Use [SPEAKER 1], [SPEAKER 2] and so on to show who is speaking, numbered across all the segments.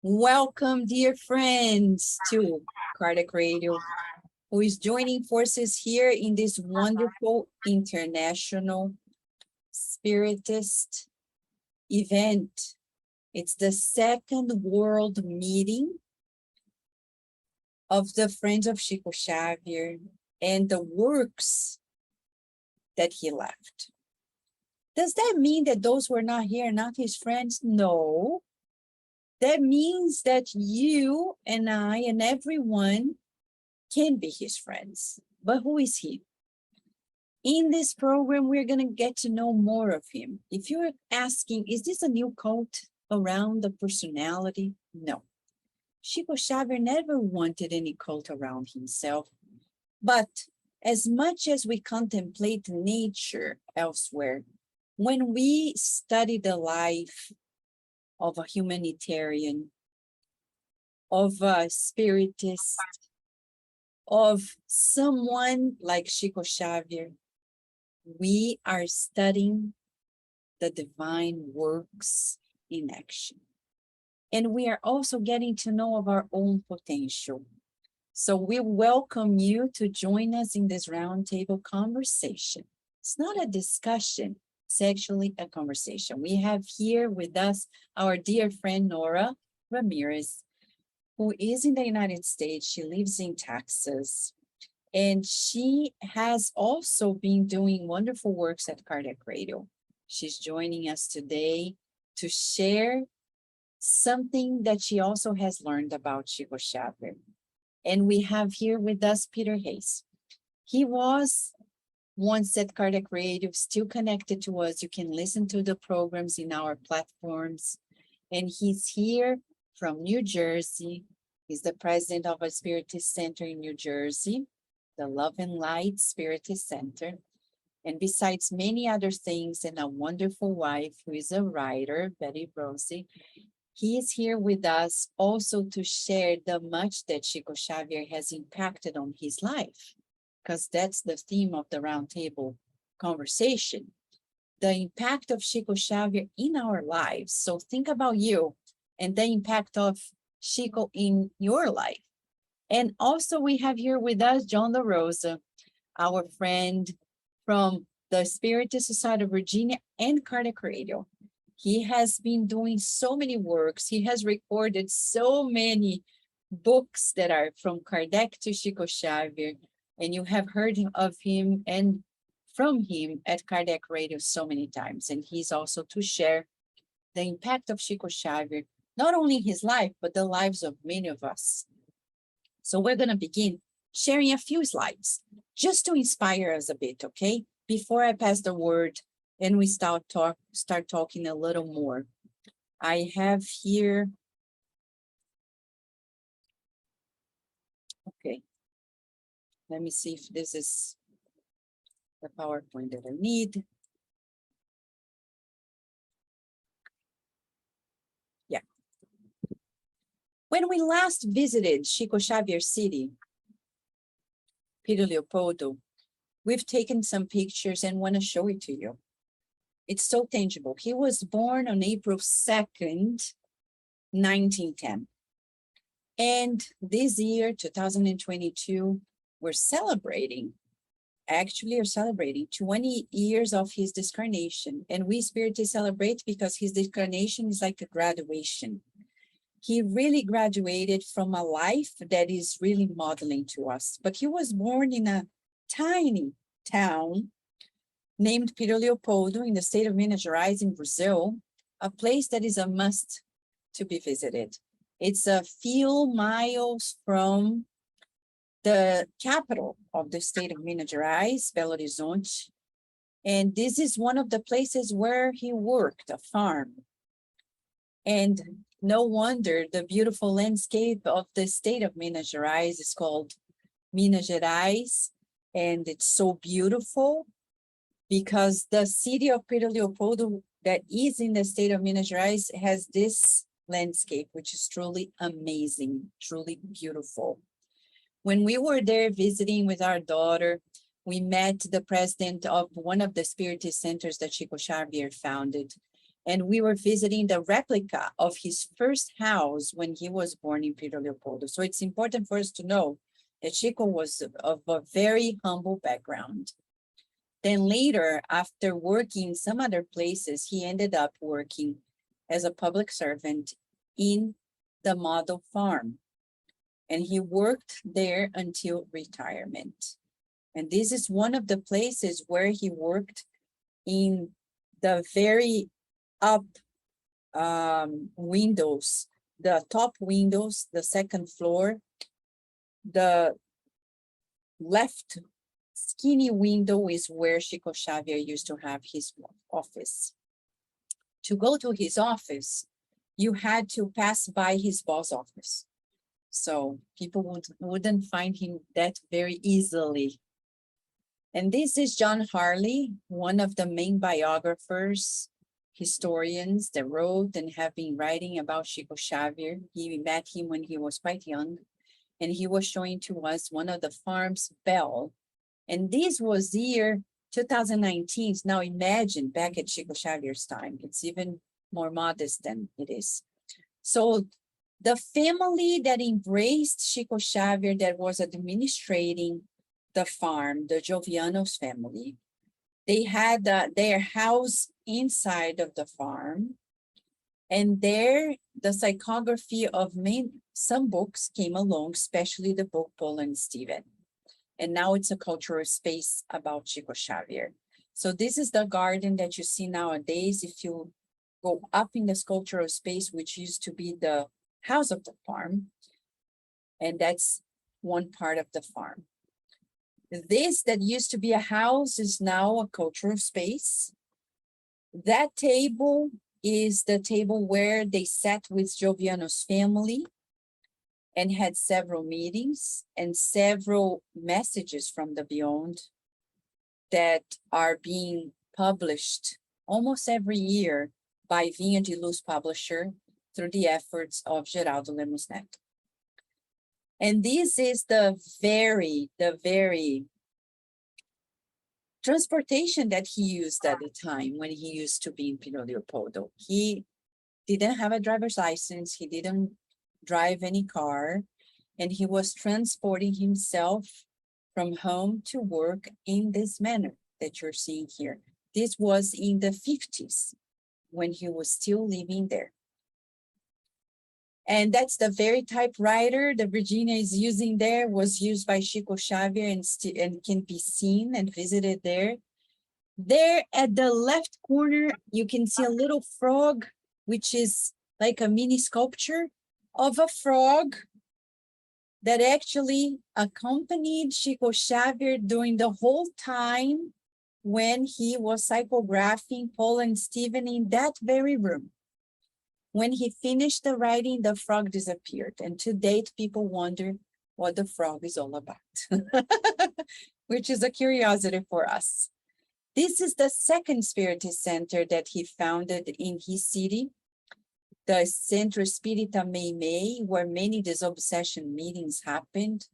[SPEAKER 1] Welcome, dear friends, to Cardiac Radio, who is joining forces here in this wonderful international Spiritist event. It's the second world meeting of the Friends of Chico Xavier and the works that he left. Does that mean that those who are not here are not his friends? No. That means that you and I and everyone can be his friends. But who is he? In this program, we're going to get to know more of him. If you're asking, is this a new cult around the personality? No. Chico Xavier never wanted any cult around himself. But as much as we contemplate nature elsewhere, when we study the life of a humanitarian, of a spiritist, of someone like Chico Xavier, we are studying the divine works in action. And we are also getting to know of our own potential. So we welcome you to join us in this roundtable conversation. It's not a discussion, it's actually a conversation. We have here with us our dear friend Nora Ramirez, who is in the United States. She lives in Texas. And she has also been doing wonderful works at Cardiac Radio. She's joining us today to share something that she also has learned about Chico Xavier. And we have here with us Peter Hayes. He was once at Cardiac Radio, still connected to us. You can listen to the programs in our platforms. And he's here from New Jersey. He's the president of a Spiritist Center in New Jersey, the Love and Light Spiritist Center. And besides many other things, and a wonderful wife who is a writer, Betty Rosie, he is here with us also to share the much that Chico Xavier has impacted on his life, because that's the theme of the roundtable conversation, the impact of Chico Xavier in our lives. So think about you and the impact of Chico in your life. And also we have here with us John LaRosa, our friend from the Spiritist Society of Virginia and Cardiac Radio. He has been doing so many works. He has recorded so many books that are from Kardec to Chico Xavier, and you have heard of him and from him at Cardiac Radio so many times. And he's also to share the impact of Chico Xavier, not only his life, but the lives of many of us. So we're going to begin sharing a few slides just to inspire us a bit, okay? Before I pass the word and we start talking a little more. I have here, okay. Let me see if this is the PowerPoint that I need. Yeah. When we last visited Chico Xavier City, Peter Leopoldo, we've taken some pictures and want to show it to you. It's so tangible. He was born on April 2nd, 1910. And this year, 2022, we're celebrating, actually are celebrating 20 years of his discarnation. And we Spiritists celebrate because his discarnation is like a graduation. He really graduated from a life that is really modeling to us. But he was born in a tiny town named Peter Leopoldo in the state of Minas Gerais in Brazil, a place that is a must to be visited. It's a few miles from the capital of the state of Minas Gerais, Belo Horizonte. And this is one of the places where he worked, a farm. And no wonder the beautiful landscape of the state of Minas Gerais is called Minas Gerais. And it's so beautiful because the city of Peter Leopoldo that is in the state of Minas Gerais has this landscape, which is truly amazing, truly beautiful. When we were there visiting with our daughter, we met the president of one of the Spiritist centers that Chico Xavier founded. And we were visiting the replica of his first house when he was born in Pedro Leopoldo. So it's important for us to know that Chico was of a very humble background. Then later, after working some other places, he ended up working as a public servant in the model farm. And he worked there until retirement. And this is one of the places where he worked in the very up windows, the top windows, the second floor, the left skinny window is where Chico Xavier used to have his office. To go to his office, you had to pass by his boss office. So people wouldn't find him that very easily. And this is John Harley, one of the main biographers, historians that wrote and have been writing about Chico Xavier. He met him when he was quite young, and he was showing to us one of the farms, Bell. And this was year 2019. Now imagine back at Chico Xavier's time, it's even more modest than it is. So the family that embraced Chico Xavier, that was administrating the farm, the Jovianos family, they had their house inside of the farm. And there, the psychography of some books came along, especially the book Paul and Stephen. And now it's a cultural space about Chico Xavier. So this is the garden that you see nowadays. If you go up in this cultural space, which used to be the house of the farm, and that's one part of the farm. This that used to be a house is now a cultural space. That table is the table where they sat with Joviano's family and had several meetings and several messages from the beyond that are being published almost every year by Vinha de Luz Publisher through the efforts of Geraldo Lemos Neto. And this is the very transportation that he used at the time when he used to be in Pedro Leopoldo. He didn't have a driver's license. He didn't drive any car, and he was transporting himself from home to work in this manner that you're seeing here. This was in the 50s when he was still living there. And that's the very typewriter that Virginia is using there, was used by Chico Xavier and can be seen and visited there. There at the left corner, you can see a little frog, which is like a mini sculpture of a frog that actually accompanied Chico Xavier during the whole time when he was psychographing Paul and Stephen in that very room. When he finished the writing, the frog disappeared. And to date, people wonder what the frog is all about, which is a curiosity for us. This is the second Spiritist center that he founded in his city, the Centro Espírita Meimei, where many disobsession meetings happened.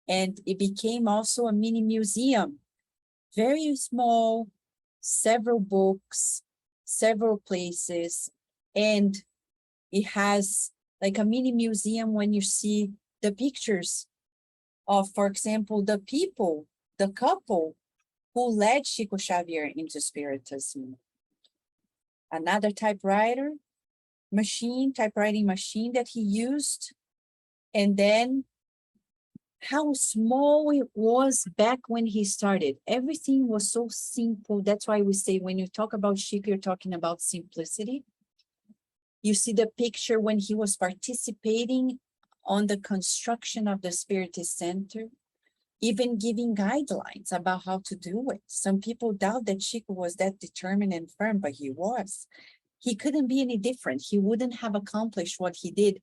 [SPEAKER 1] And it became also a mini museum, very small, several books, several places, and it has like a mini museum when you see the pictures of, for example, the people, the couple who led Chico Xavier into Spiritism. Another typewriting machine that he used. And then how small it was back when he started. Everything was so simple. That's why we say when you talk about Chico, you're talking about simplicity. You see the picture when he was participating on the construction of the Spiritist Center, even giving guidelines about how to do it. Some people doubt that Chico was that determined and firm, but he was. He couldn't be any different. He wouldn't have accomplished what he did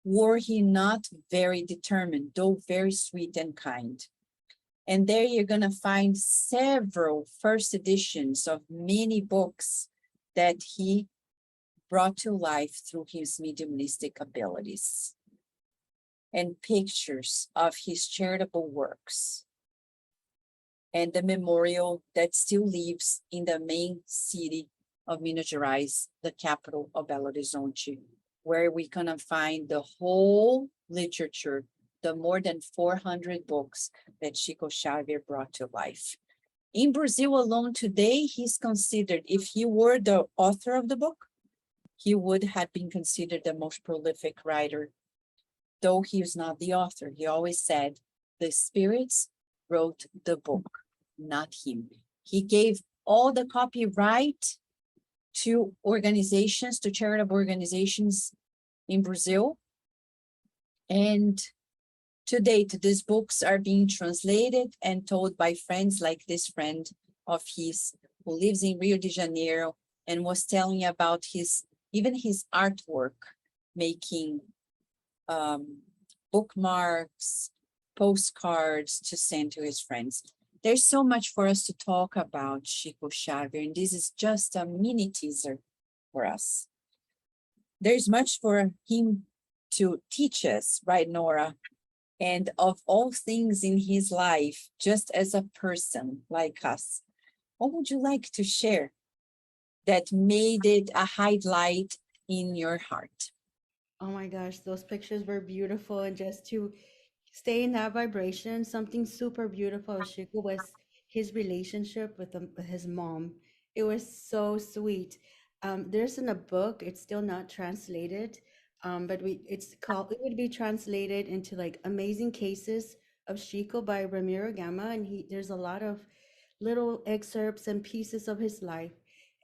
[SPEAKER 1] were he not very determined, though very sweet and kind. And there you're going to find several first editions of many books that he brought to life through his mediumistic abilities, and pictures of his charitable works, and the memorial that still lives in the main city of Minas Gerais, the capital of Belo Horizonte, where we can find the whole literature, the more than 400 books that Chico Xavier brought to life. In Brazil alone today, he's considered, if he were the author of the book, he would have been considered the most prolific writer. Though he was not the author, he always said, the spirits wrote the book, not him. He gave all the copyright to organizations, to charitable organizations in Brazil. And to date, these books are being translated and told by friends like this friend of his who lives in Rio de Janeiro and was telling about even his artwork, making bookmarks, postcards to send to his friends. There's so much for us to talk about Chico Xavier, and this is just a mini teaser for us. There's much for him to teach us, right, Nora? And of all things in his life, just as a person like us, what would you like to share that made it a highlight in your heart?
[SPEAKER 2] Oh my gosh, those pictures were beautiful. And just to stay in that vibration, something super beautiful of Chico was his relationship with his mom. It was so sweet. There's in a book, it's still not translated, but it would be translated into like Amazing Cases of Chico by Ramiro Gama. And there's a lot of little excerpts and pieces of his life.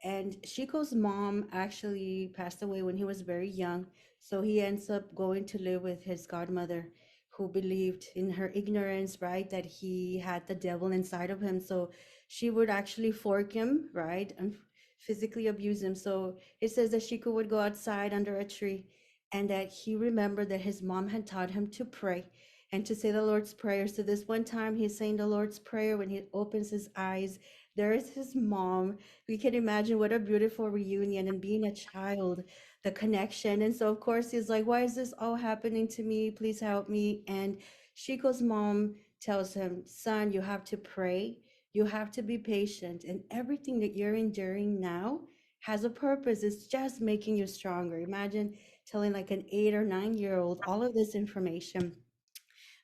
[SPEAKER 2] And Chico's mom actually passed away when he was very young. So he ends up going to live with his godmother, who believed in her ignorance, right, that he had the devil inside of him. So she would actually fork him, right, and physically abuse him. So it says that Chico would go outside under a tree and that he remembered that his mom had taught him to pray and to say the Lord's Prayer. So this one time he's saying the Lord's Prayer. When he opens his eyes, there is his mom. We can imagine what a beautiful reunion, and being a child, the connection. And so of course he's like, why is this all happening to me? Please help me. And Chico's mom tells him, son, you have to pray. You have to be patient. And everything that you're enduring now has a purpose. It's just making you stronger. Imagine telling like an 8 or 9 year old all of this information.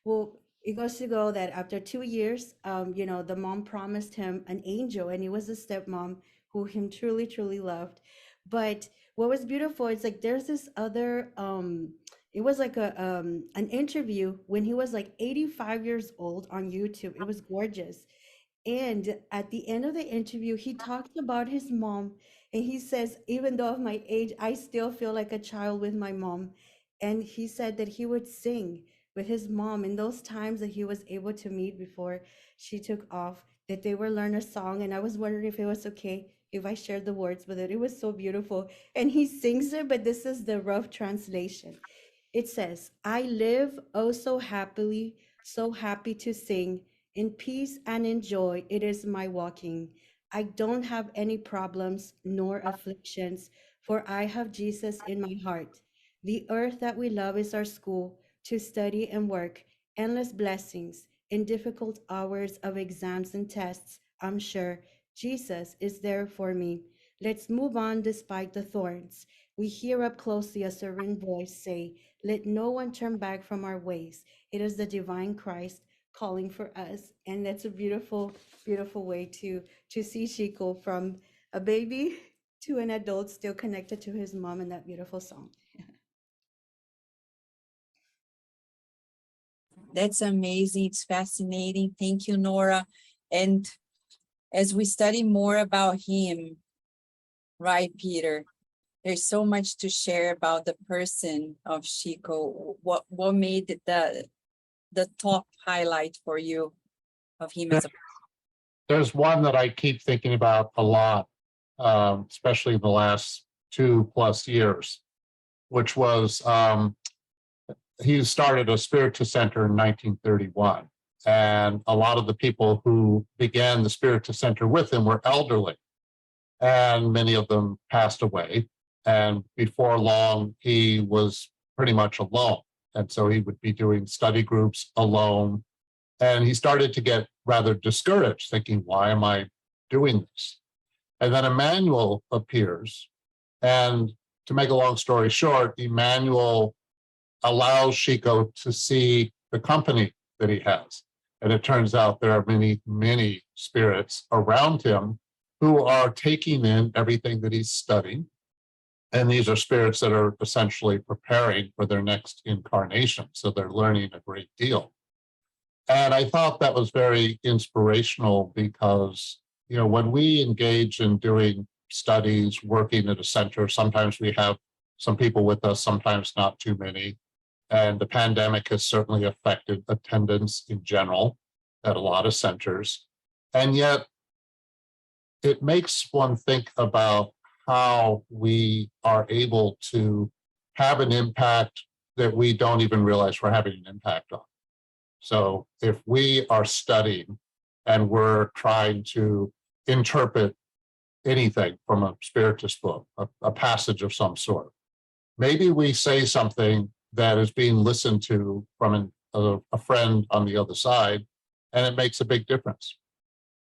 [SPEAKER 2] Well, it goes to go that after 2 years, the mom promised him an angel, and it was a stepmom who him truly, truly loved. But what was beautiful is like there's this other, it was like an interview when he was like 85 years old on YouTube. It was gorgeous. And at the end of the interview, he talked about his mom. And he says, even though of my age, I still feel like a child with my mom. And he said that he would sing with his mom in those times that he was able to meet before she took off, that they would learn a song. And I was wondering if it was okay if I shared the words with it. It was so beautiful. And he sings it, but this is the rough translation. It says, I live oh so happily, so happy to sing. In peace and in joy, it is my walking. I don't have any problems nor afflictions, for I have Jesus in my heart. The earth that we love is our school to study and work, endless blessings in difficult hours of exams and tests. I'm sure Jesus is there for me. Let's move on despite the thorns. We hear up closely a serene voice say, let no one turn back from our ways. It is the divine Christ calling for us. And that's a beautiful, beautiful way to see Chico from a baby to an adult still connected to his mom in that beautiful song.
[SPEAKER 1] That's amazing. It's fascinating. Thank you, Nora. And as we study more about him, right, Peter, there's so much to share about the person of Chico. What made the top highlight for you of him as a
[SPEAKER 3] There's one that I keep thinking about a lot, especially in the last 2+ years, which was he started a Spiritist Center in 1931. And a lot of the people who began the Spiritist Center with him were elderly, and many of them passed away. And before long, he was pretty much alone. And so he would be doing study groups alone. And he started to get rather discouraged, thinking, why am I doing this? And then Emmanuel appears. And to make a long story short, Emmanuel allows Chico to see the company that he has. And it turns out there are many, many spirits around him who are taking in everything that he's studying. And these are spirits that are essentially preparing for their next incarnation. So they're learning a great deal. And I thought that was very inspirational because, you know, when we engage in doing studies, working at a center, sometimes we have some people with us, sometimes not too many. And the pandemic has certainly affected attendance in general at a lot of centers. And yet it makes one think about how we are able to have an impact that we don't even realize we're having an impact on. So if we are studying and we're trying to interpret anything from a Spiritist book, a passage of some sort, maybe we say something that is being listened to from a friend on the other side, and it makes a big difference.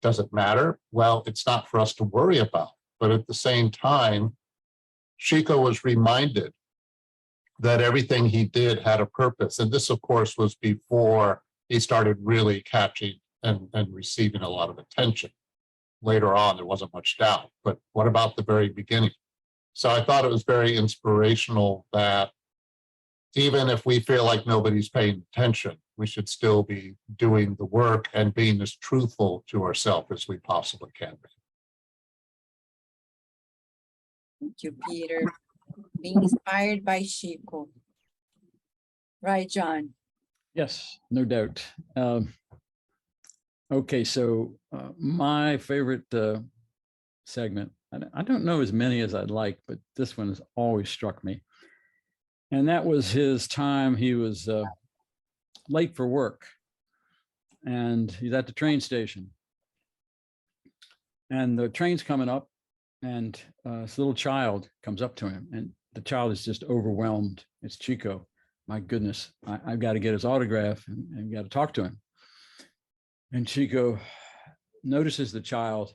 [SPEAKER 3] Does it matter? Well, it's not for us to worry about. But at the same time, Chico was reminded that everything he did had a purpose. And this, of course, was before he started really catching and receiving a lot of attention. Later on, there wasn't much doubt. But what about the very beginning? So I thought it was very inspirational that even if we feel like nobody's paying attention, we should still be doing the work and being as truthful to ourselves as we possibly can be.
[SPEAKER 1] Thank you, Peter. Being inspired by Chico. Right, John?
[SPEAKER 4] Yes, no doubt. Okay, so my favorite segment, I don't know as many as I'd like, but this one has always struck me. And that was his time. He was late for work and he's at the train station. And the train's coming up and this little child comes up to him and the child is just overwhelmed. It's Chico. My goodness, I've got to get his autograph and got to talk to him. And Chico notices the child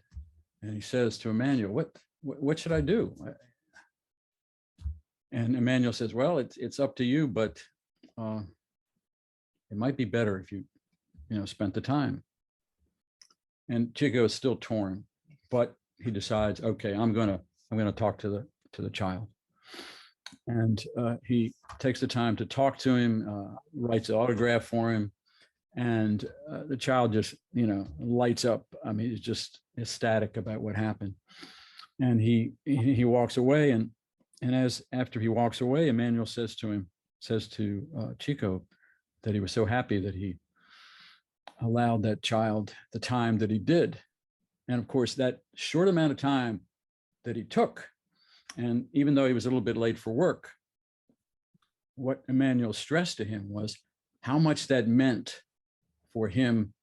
[SPEAKER 4] and he says to Emmanuel, what should I do? And Emmanuel says, well, it's up to you, but it might be better if you spent the time. And Chico is still torn, but he decides, okay, I'm gonna talk to the child. And he takes the time to talk to him, writes an autograph for him, and the child just lights up. I mean, he's just ecstatic about what happened. And he walks away, and after he walks away, Emmanuel says to Chico that he was so happy that he allowed that child the time that he did. And of course, that short amount of time that he took, and even though he was a little bit late for work, what Emmanuel stressed to him was how much that meant for him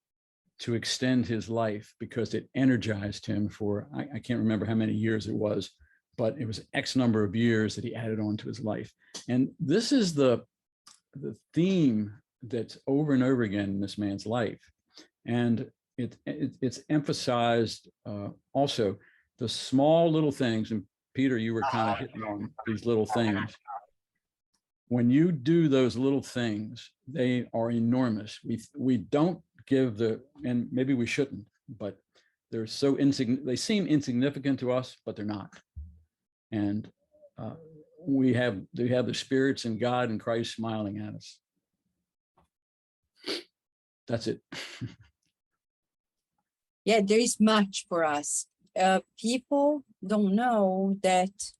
[SPEAKER 4] to extend his life, because it energized him for, I can't remember how many years it was, but it was X number of years that he added on to his life. And this is the theme that's over and over again in this man's life. And it's emphasized also the small little things. And Peter, you were kind of hitting on these little things. When you do those little things, they are enormous. We don't give and maybe we shouldn't, but they're so insignificant. They seem insignificant to us, but they're not. And we have the spirits and God and Christ smiling at us. That's it.
[SPEAKER 1] Yeah, there is much for us. People don't know that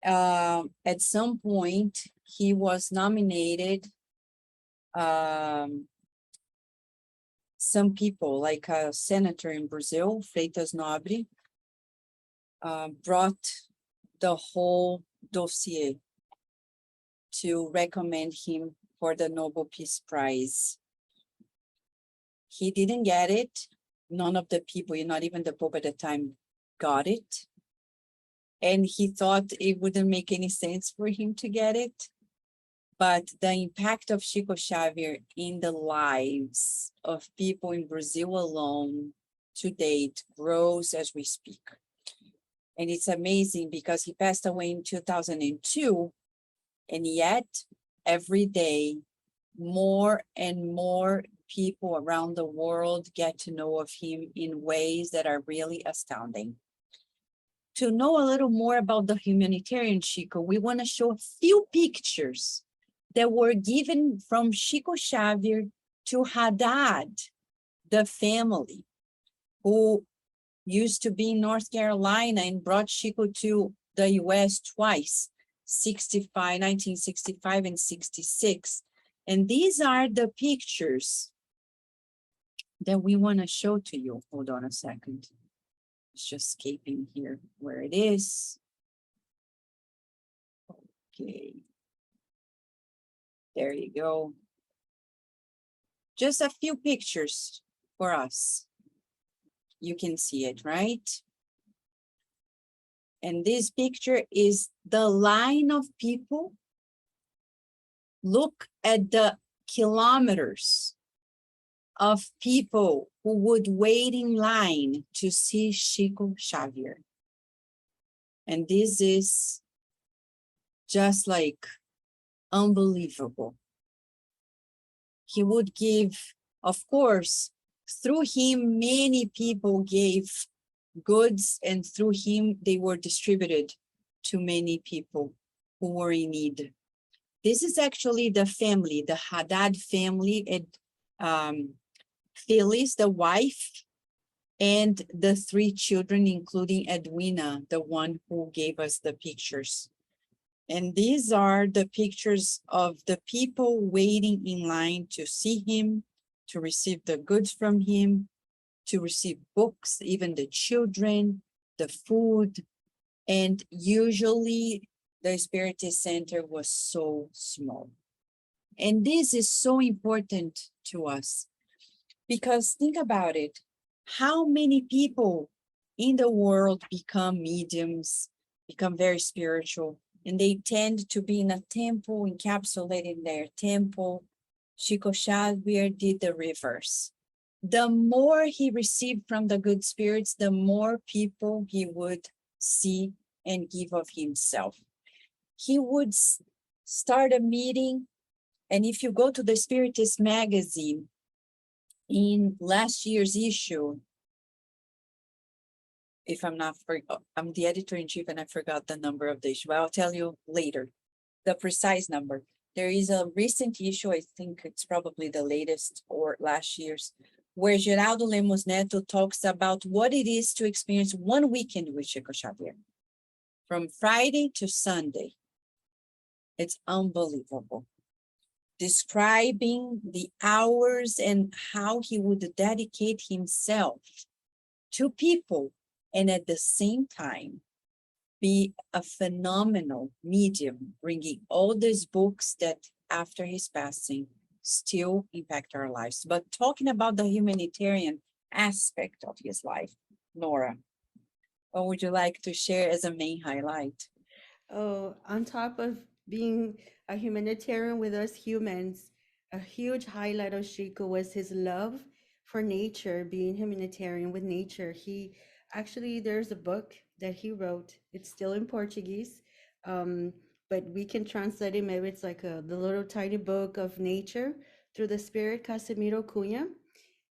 [SPEAKER 1] at some point he was nominated. Some people, like a senator in Brazil, Freitas Nobre, brought the whole dossier to recommend him for the Nobel Peace Prize. He didn't get it. None of the people, not even the Pope at the time, got it. And he thought it wouldn't make any sense for him to get it. But the impact of Chico Xavier in the lives of people in Brazil alone to date grows as we speak. And it's amazing because he passed away in 2002, and yet every day, more and more people around the world get to know of him in ways that are really astounding. To know a little more about the humanitarian Chico, we want to show a few pictures that were given from Chico Xavier to Haddad, the family, who used to be in North Carolina and brought Chico to the US twice, 1965 and 66. And these are the pictures that we want to show to you. Hold on a second. It's just escaping here where it is. Okay. There you go. Just a few pictures for us. You can see it, right? And this picture is the line of people. Look at the kilometers of people who would wait in line to see Chico Xavier. And this is just like unbelievable. He would give, of course, through him, many people gave goods, and through him, they were distributed to many people who were in need. This is actually the family, the Haddad family, and Phyllis, the wife, and the 3 children, including Edwina, the one who gave us the pictures. And these are the pictures of the people waiting in line to see him, to receive the goods from him, to receive books, even the children, the food. And usually the Spiritist Center was so small. And this is so important to us because think about it. How many people in the world become mediums, become very spiritual, and they tend to be in a temple, encapsulated in their temple? Chico Xavier did the reverse. The more he received from the good spirits, the more people he would see and give of himself. He would start a meeting, and if you go to the Spiritist magazine, in last year's issue, if I'm not, I'm the editor-in-chief and I forgot the number of the issue, but I'll tell you later, the precise number. There is a recent issue, I think it's probably the latest or last year's, where Geraldo Lemos Neto talks about what it is to experience one weekend with Chico Xavier, from Friday to Sunday. It's unbelievable. Describing the hours and how he would dedicate himself to people and at the same time be a phenomenal medium, bringing all these books that after his passing still impact our lives. But talking about the humanitarian aspect of his life, Nora, what would you like to share as a main highlight?
[SPEAKER 2] Oh, on top of being a humanitarian with us humans, a huge highlight of Chico was his love for nature, being humanitarian with nature. He actually, there's a book that he wrote. It's still in Portuguese, but we can translate it. Maybe it's like the little tiny book of nature through the spirit, Casimiro Cunha.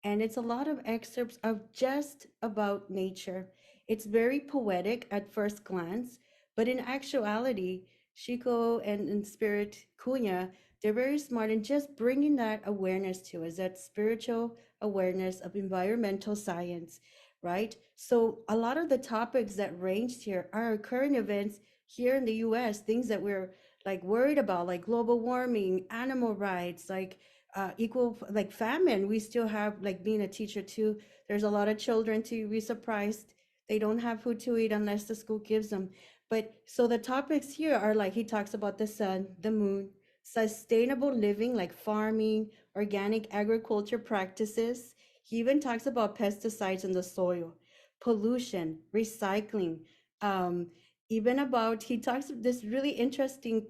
[SPEAKER 2] And it's a lot of excerpts of just about nature. It's very poetic at first glance, but in actuality, Chico and Spirit Cunha, they're very smart in just bringing that awareness to us, that spiritual awareness of environmental science, right? So a lot of the topics that ranged here are current events here in the US, things that we're like worried about, like global warming, animal rights, like equal, like famine. We still have, like being a teacher too, there's a lot of children to be surprised they don't have food to eat unless the school gives them. But so the topics here are like, he talks about the sun, the moon, sustainable living, like farming, organic agriculture practices. He even talks about pesticides in the soil, pollution, recycling, even about, he talks this really interesting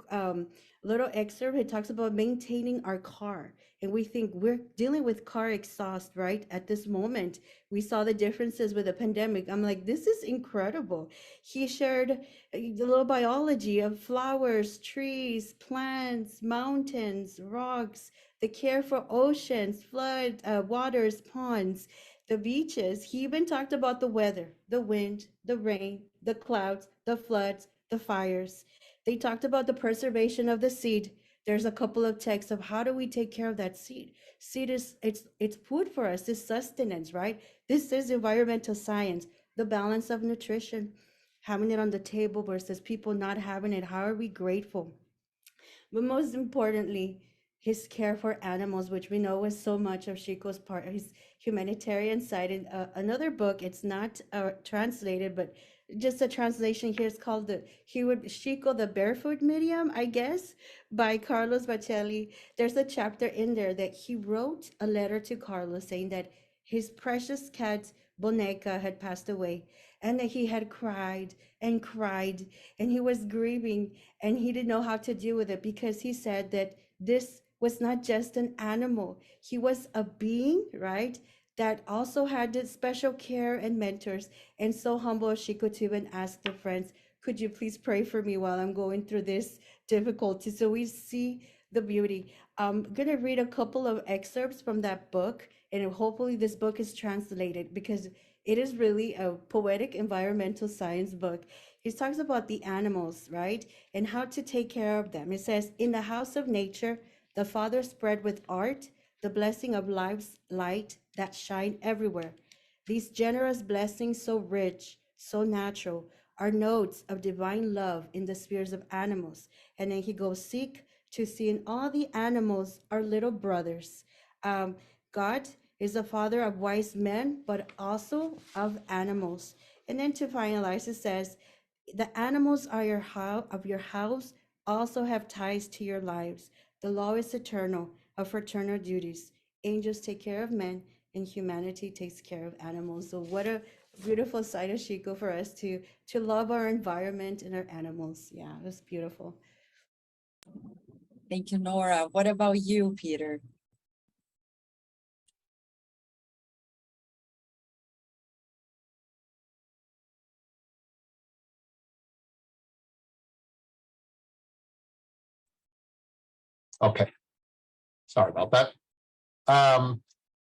[SPEAKER 2] little excerpt. He talks about maintaining our car, and we think we're dealing with car exhaust right at this moment. We saw the differences with the pandemic. I'm like, this is incredible. He shared the little biology of flowers, trees, plants, mountains, rocks, the care for oceans, flood waters, ponds, the beaches. He even talked about the weather, the wind, the rain, the clouds, the floods, the fires. They talked about the preservation of the seed. There's a couple of texts of how do we take care of that seed. Seed is, it's food for us, it's sustenance, right? This is environmental science, the balance of nutrition, having it on the table versus people not having it. How are we grateful? But most importantly, his care for animals, which we know was so much of Chico's part, his humanitarian side. In another book, it's not translated, but just a translation here is called Chico the Barefoot Medium, I guess, by Carlos Bacelli. There's a chapter in there that he wrote a letter to Carlos saying that his precious cat Boneca had passed away, and that he had cried and cried, and he was grieving, and he didn't know how to deal with it, because he said that this was not just an animal. He was a being, right? That also had this special care and mentors. And so humble as Chico to even ask the friends, could you please pray for me while I'm going through this difficulty? So we see the beauty. I'm going to read a couple of excerpts from that book, and hopefully this book is translated, because it is really a poetic environmental science book. He talks about the animals, right? And how to take care of them. It says, in the house of nature, the Father spread with art the blessing of life's light that shine everywhere. These generous blessings, so rich, so natural, are notes of divine love in the spheres of animals. And then he goes, seek to see in all the animals our little brothers. God is the father of wise men, but also of animals. And then to finalize, it says, the animals are of your house also have ties to your lives. The law is eternal, of fraternal duties. Angels take care of men, and humanity takes care of animals. So what a beautiful side of Chico for us to love our environment and our animals. Yeah, it was beautiful.
[SPEAKER 1] Thank you, Nora. What about you, Peter?
[SPEAKER 3] Okay. Sorry about that.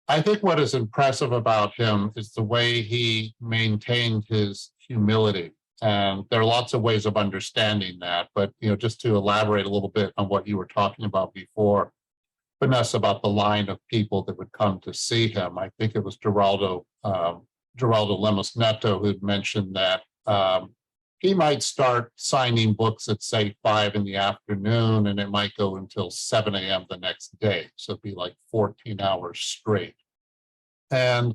[SPEAKER 3] I think what is impressive about him is the way he maintained his humility. And there are lots of ways of understanding that, but just to elaborate a little bit on what you were talking about before, Vanessa, about the line of people that would come to see him. I think it was Geraldo Lemos Neto who'd mentioned that he might start signing books at, say, 5 p.m, and it might go until 7 a.m. the next day. So it'd be like 14 hours straight. And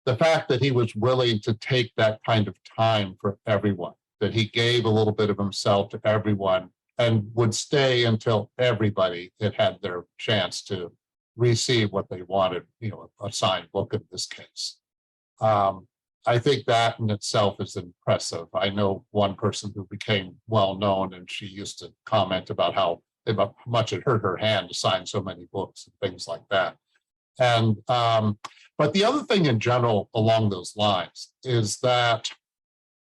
[SPEAKER 3] the fact that he was willing to take that kind of time for everyone, that he gave a little bit of himself to everyone and would stay until everybody had had their chance to receive what they wanted, a signed book in this case. I think that in itself is impressive. I know one person who became well known, and she used to comment about how much it hurt her hand to sign so many books and things like that. And but the other thing in general along those lines is that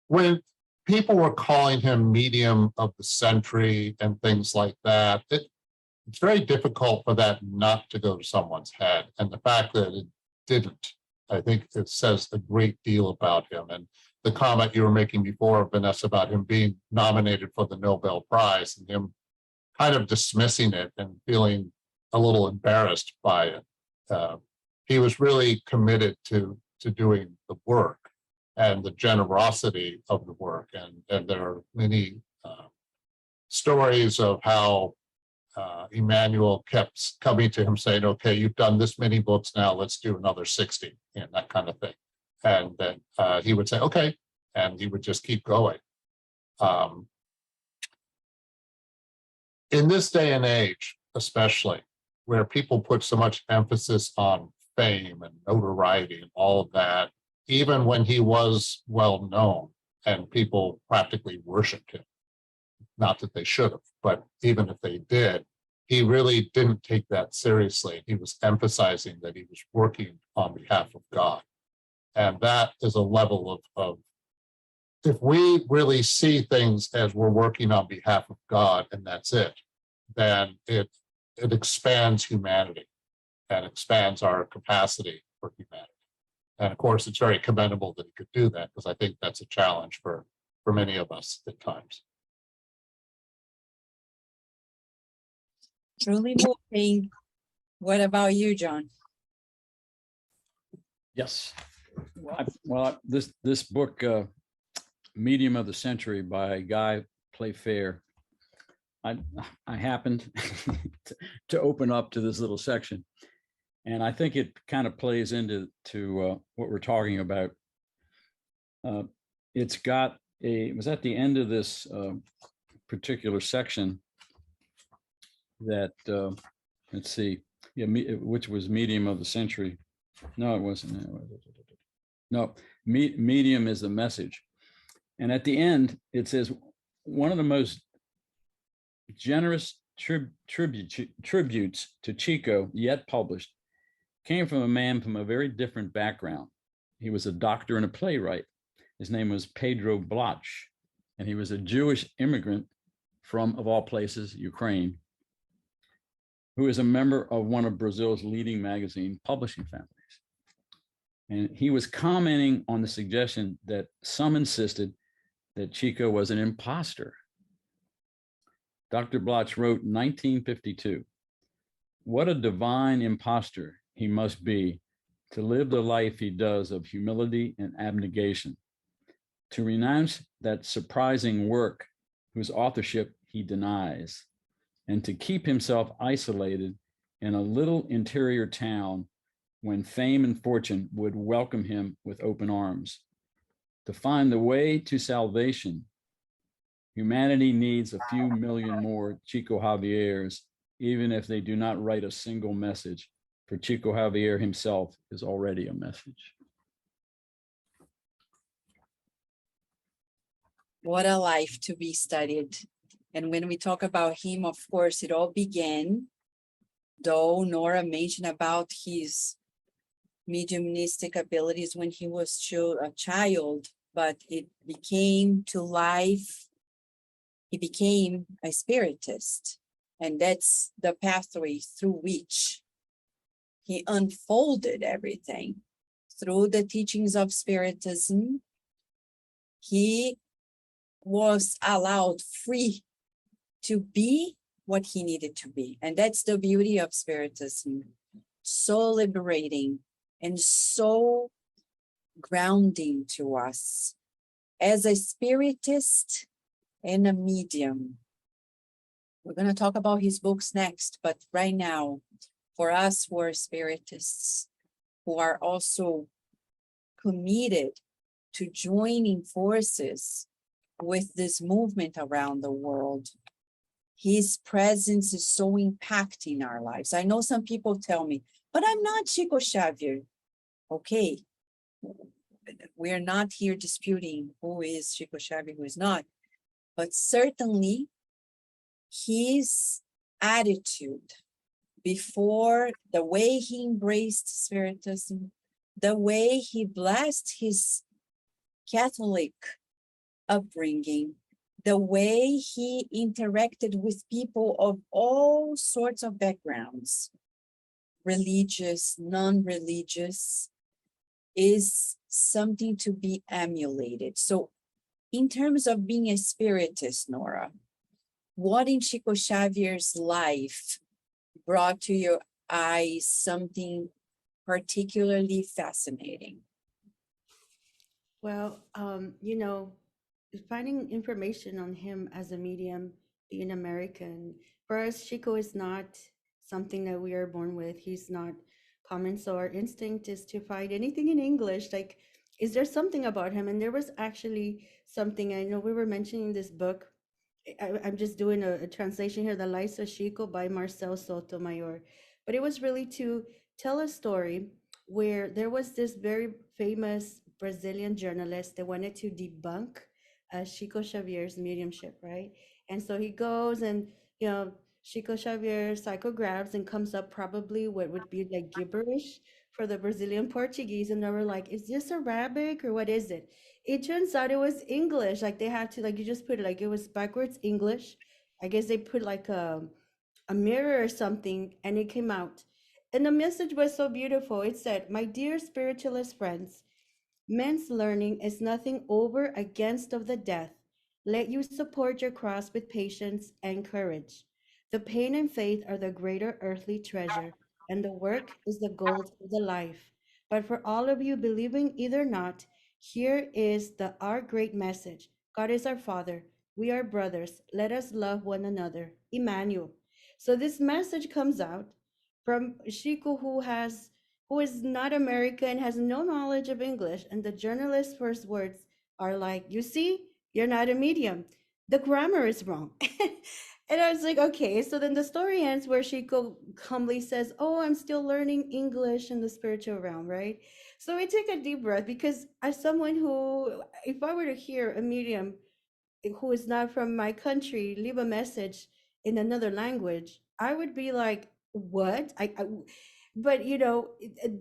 [SPEAKER 3] when people were calling him medium of the century and things like that, it's very difficult for that not to go to someone's head. And the fact that it didn't, I think it says a great deal about him. And the comment you were making before, Vanessa, about him being nominated for the Nobel Prize and him kind of dismissing it and feeling a little embarrassed by it. He was really committed to doing the work and the generosity of the work. And there are many stories of how Emmanuel kept coming to him saying, okay, you've done this many books now, let's do another 60, and that kind of thing. And then he would say, okay, and he would just keep going. In this day and age, especially, where people put so much emphasis on fame and notoriety and all of that, even when he was well known and people practically worshiped him. Not that they should have, but even if they did, he really didn't take that seriously. He was emphasizing that he was working on behalf of God. And that is a level of if we really see things as we're working on behalf of God and that's it, then it expands humanity and expands our capacity for humanity. And of course, it's very commendable that he could do that, because I think that's a challenge for many of us at times.
[SPEAKER 1] Truly moving. What about you, John?
[SPEAKER 4] Yes. This book, Medium of the Century by Guy Playfair, I happened to open up to this little section, and I think it kind of plays into what we're talking about. It was at the end of this particular section that let's see, which was Medium of the Century. No, it wasn't. No, medium is the message. And at the end, it says, one of the most generous tributes to Chico yet published came from a man from a very different background. He was a doctor and a playwright. His name was Pedro Bloch, and he was a Jewish immigrant from, of all places, Ukraine, who is a member of one of Brazil's leading magazine publishing families. And he was commenting on the suggestion that some insisted that Chico was an imposter. Dr. Bloch wrote in 1952, "What a divine imposter he must be to live the life he does of humility and abnegation, to renounce that surprising work whose authorship he denies, and to keep himself isolated in a little interior town when fame and fortune would welcome him with open arms. To find the way to salvation, humanity needs a few million more Chico Xaviers, even if they do not write a single message, for Chico Xavier himself is already a message."
[SPEAKER 1] What a life to be studied. And when we talk about him, of course, it all began, though Nora mentioned about his mediumistic abilities when he was a child, but it became to life. He became a spiritist, and that's the pathway through which he unfolded everything. Through the teachings of Spiritism, he was allowed free to be what he needed to be. And that's the beauty of Spiritism. So liberating and so grounding to us. As a spiritist and a medium, we're going to talk about his books next, but right now, for us who are spiritists, who are also committed to joining forces with this movement around the world, his presence is so impacting our lives. I know some people tell me, but I'm not Chico Xavier. Okay, we're not here disputing who is Chico Xavier, who is not, but certainly his attitude before, the way he embraced Spiritism, the way he blessed his Catholic upbringing, the way he interacted with people of all sorts of backgrounds, religious, non-religious, is something to be emulated. So in terms of being a spiritist, Nora, what in Chico Xavier's life brought to your eyes something particularly fascinating?
[SPEAKER 2] Well, finding information on him as a medium, being American, for us, Chico is not something that we are born with. He's not common. So our instinct is to find anything in English. Like, is there something about him? And there was actually something, I know we were mentioning this book. I'm just doing a translation here, The Lives of Chico by Marcel Sotomayor. But it was really to tell a story where there was this very famous Brazilian journalist that wanted to debunk Chico Xavier's mediumship, right? And so he goes and, you know, Chico Xavier psychographes and comes up probably what would be like gibberish for the Brazilian Portuguese. And they were like, is this Arabic or what is it? It turns out it was English. Like they had to, like, you just put it like it was backwards English. I guess they put like a mirror or something and it came out. And the message was so beautiful. It said, my dear spiritualist friends, men's learning is nothing over against of the death. Let you support your cross with patience and courage. The pain and faith are the greater earthly treasure, and the work is the gold of the life. But for all of you believing either not, here is our great message. God is our Father. We are brothers. Let us love one another. Emmanuel. So this message comes out from Chico, who is not American, has no knowledge of English, and the journalist's first words are like, you see, you're not a medium. The grammar is wrong. And I was like, okay. So then the story ends where Chico humbly says, oh, I'm still learning English in the spiritual realm, right? So we take a deep breath because as someone who, if I were to hear a medium who is not from my country leave a message in another language, I would be like, what? But you know,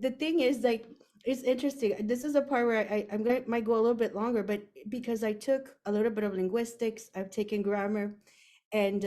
[SPEAKER 2] the thing is, like, it's interesting. This is a part where I'm going might go a little bit longer, but because I took a little bit of linguistics, I've taken grammar, and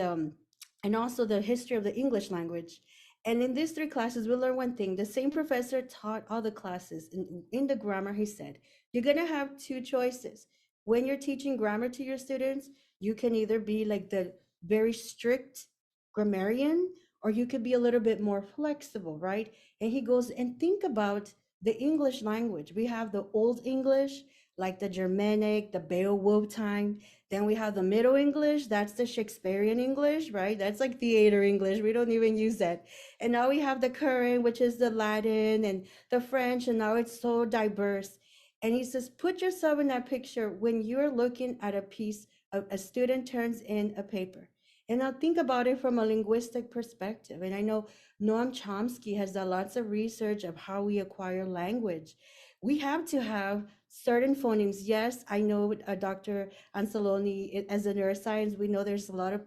[SPEAKER 2] also the history of the English language. And in these 3 classes, we learn one thing. The same professor taught all the classes. In the grammar, he said, you're gonna have 2 choices. When you're teaching grammar to your students, you can either be like the very strict grammarian, or you could be a little bit more flexible, right? And he goes, and think about the English language. We have the Old English, like the Germanic, the Beowulf time. Then we have the Middle English, that's the Shakespearean English, right? That's like theater English. We don't even use that. And now we have the current, which is the Latin and the French, and now it's so diverse. And he says, put yourself in that picture when you're looking at a piece of a student turns in a paper. And now think about it from a linguistic perspective. And I know Noam Chomsky has done lots of research of how we acquire language. We have to have certain phonemes. Yes, I know Dr. Anzalone, as a neuroscience, we know there's a lot of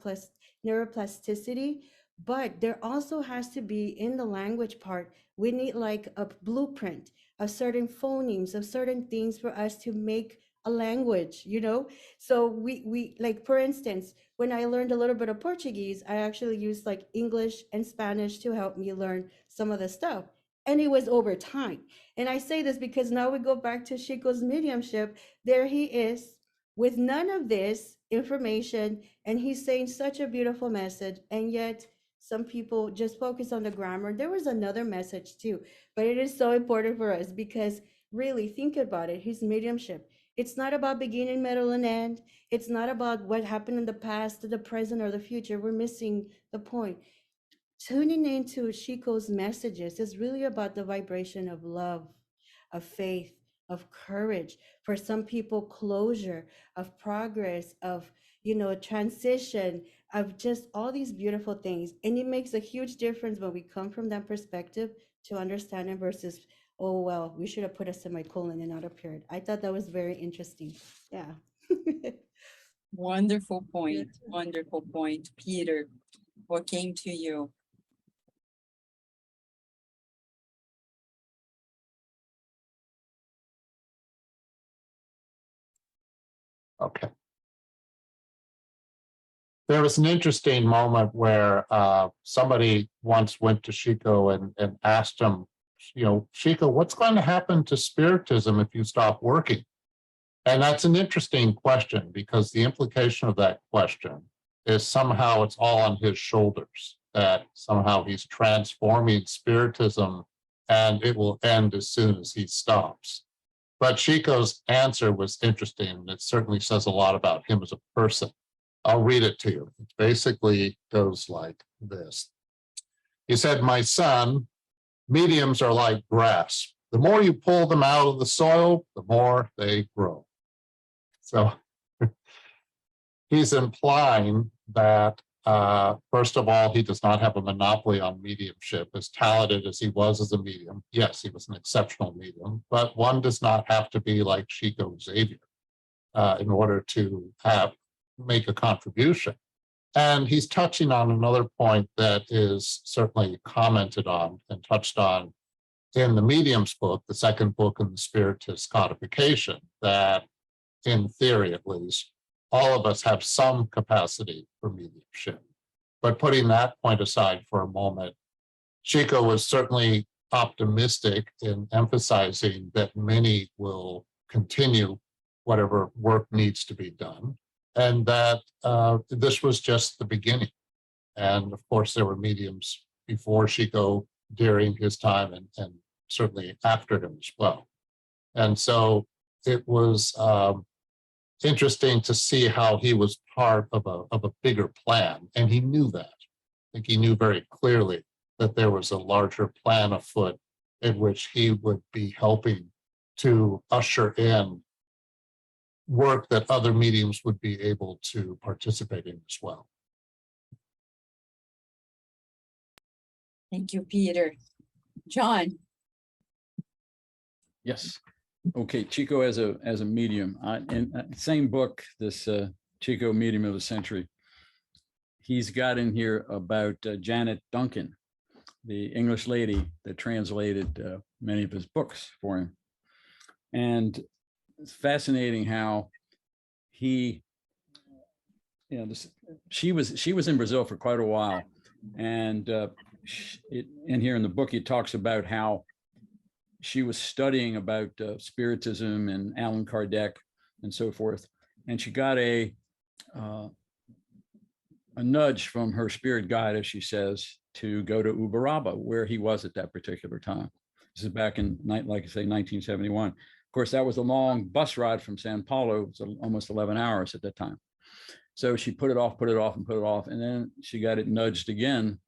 [SPEAKER 2] neuroplasticity, but there also has to be in the language part, we need like a blueprint of certain phonemes, of certain things for us to make a language, you know? So we like, for instance, when I learned a little bit of Portuguese, I actually used like English and Spanish to help me learn some of the stuff. And it was over time. And I say this because now we go back to Chico's mediumship. There he is with none of this information, and he's saying such a beautiful message. And yet some people just focus on the grammar. There was another message too, but it is so important for us because really think about it. His mediumship. It's not about beginning, middle, and end. It's not about what happened in the past, the present, or the future. We're missing the point. Tuning into Chico's messages is really about the vibration of love, of faith, of courage. For some people, closure, of progress, of, you know, transition, of just all these beautiful things. And it makes a huge difference when we come from that perspective to understanding versus, oh, well, we should have put a semicolon and not a period. I thought that was very interesting. Yeah.
[SPEAKER 1] Wonderful point. Wonderful point. Peter, what came to you?
[SPEAKER 3] Okay. There was an interesting moment where somebody once went to Chico and asked him, you know, Chico, what's going to happen to Spiritism if you stop working? And that's an interesting question because the implication of that question is somehow it's all on his shoulders, that somehow he's transforming Spiritism and it will end as soon as he stops. But Chico's answer was interesting, and it certainly says a lot about him as a person. I'll read it to you. It basically goes like this. He said, my son, mediums are like grass. The more you pull them out of the soil, the more they grow. So he's implying that, first of all, he does not have a monopoly on mediumship. As talented as he was as a medium, yes, he was an exceptional medium, but one does not have to be like Chico Xavier. in order to make a contribution. And he's touching on another point that is certainly commented on and touched on in the Medium's book, the second book in the Spiritist codification, that in theory at least, all of us have some capacity for mediumship. But putting that point aside for a moment, Chico was certainly optimistic in emphasizing that many will continue whatever work needs to be done, and that this was just the beginning. And of course, there were mediums before Chico, during his time, and certainly after him as well. And so it was interesting to see how he was part of a bigger plan, and he knew that. I think he knew very clearly that there was a larger plan afoot in which he would be helping to usher in work that other mediums would be able to participate in as well.
[SPEAKER 1] Thank you, Peter. John.
[SPEAKER 4] Yes. Okay, Chico as a medium. In same book, this Chico Medium of the Century, he's got in here about Janet Duncan, the English lady that translated many of his books for him. And it's fascinating how he, she was in Brazil for quite a while. And in here in the book, he talks about how she was studying about Spiritism and Allan Kardec and so forth. And she got a nudge from her spirit guide, as she says, to go to Uberaba, where he was at that particular time. This is back in, like I say, 1971. Of course, that was a long bus ride from Sao Paulo. It was almost 11 hours at that time. So she put it off, and then she got it nudged again.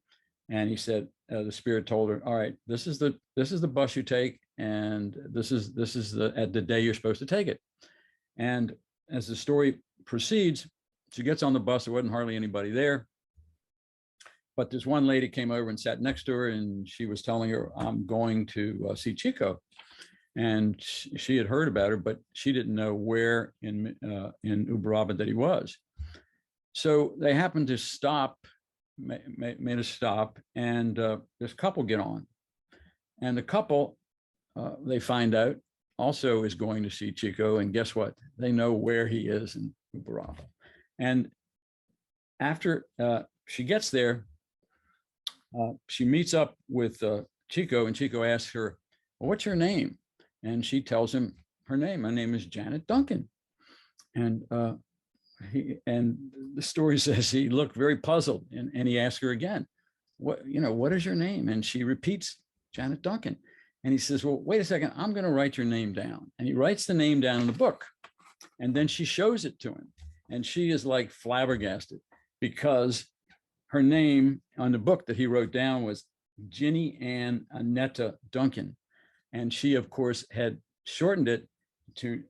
[SPEAKER 4] And he said, the spirit told her, all right, this is the bus you take, and this is the day you're supposed to take it. And as the story proceeds, she gets on the bus. There wasn't hardly anybody there, but this one lady came over and sat next to her, and she was telling her, I'm going to see Chico. And she had heard about her, but she didn't know where in Uberaba that he was. So they happened to stop, made a stop, and this couple get on. And the couple, they find out, also is going to see Chico. And guess what? They know where he is in Uberaba. And after she gets there, she meets up with Chico, and Chico asks her, well, what's your name? And she tells him her name. My name is Janet Duncan. And the story says he looked very puzzled, and he asked her again, what is your name? And she repeats Janet Duncan. And he says, well, wait a second, I'm going to write your name down. And he writes the name down in the book. And then she shows it to him. And she is like flabbergasted, because her name on the book that he wrote down was Ginny Ann Annetta Duncan. And she, of course, had shortened it to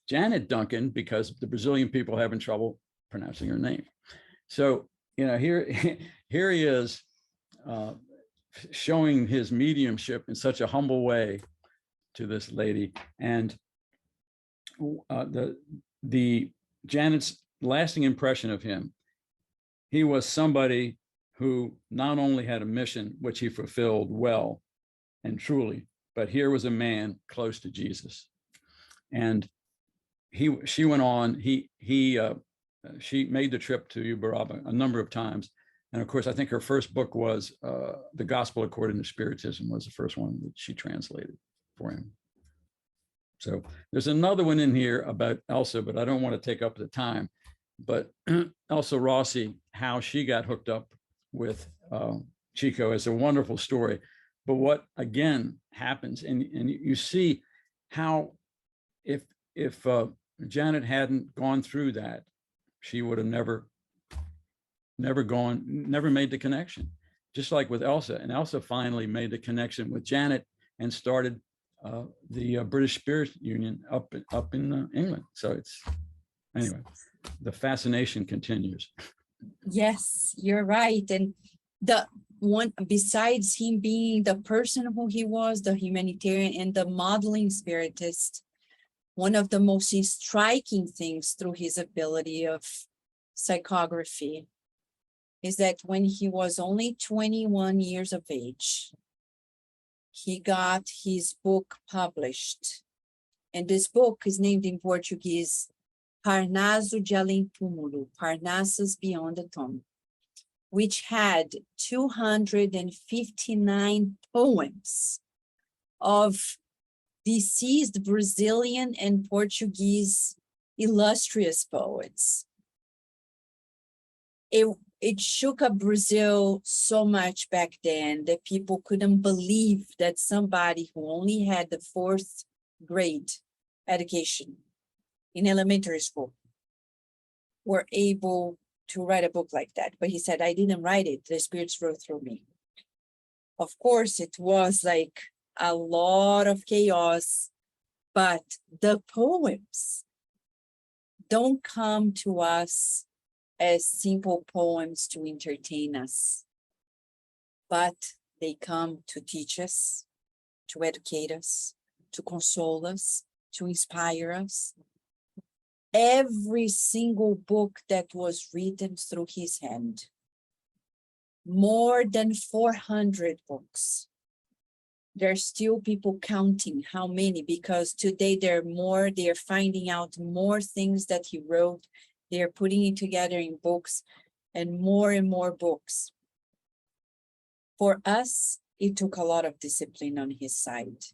[SPEAKER 4] Janet Duncan, because the Brazilian people are having trouble pronouncing her name. So, here he is showing his mediumship in such a humble way to this lady. And the Janet's lasting impression of him, he was somebody who not only had a mission, which he fulfilled well and truly, but here was a man close to Jesus. And she went on, she made the trip to Uberaba a number of times. And of course, I think her first book was The Gospel According to Spiritism, was the first one that she translated for him. So there's another one in here about Elsa, but I don't want to take up the time. But Elsa Rossi, how she got hooked up with Chico, is a wonderful story. But what again happens, and you see how if Janet hadn't gone through that, she would have never made the connection. Just like with Elsa, and Elsa finally made the connection with Janet and started the British Spirit Union up in England. So it's, anyway, the fascination continues.
[SPEAKER 1] Yes, you're right. And the one, besides him being the person who he was, the humanitarian and the modeling spiritist, one of the most striking things through his ability of psychography is that when he was only 21 years of age, he got his book published. And this book is named in Portuguese, Parnaso de Além Túmulo, Parnassus Beyond the Tomb, which had 259 poems of deceased Brazilian and Portuguese illustrious poets. It shook up Brazil so much back then that people couldn't believe that somebody who only had the fourth grade education in elementary school were able to write a book like that. But he said, I didn't write it. The spirits wrote through me. Of course, it was like a lot of chaos, but the poems don't come to us as simple poems to entertain us, but they come to teach us, to educate us, to console us, to inspire us. Every single book that was written through his hand, more than 400 books. There's still people counting how many, because today they're finding out more things that he wrote. They're putting it together in books and more books. For us, it took a lot of discipline on his side.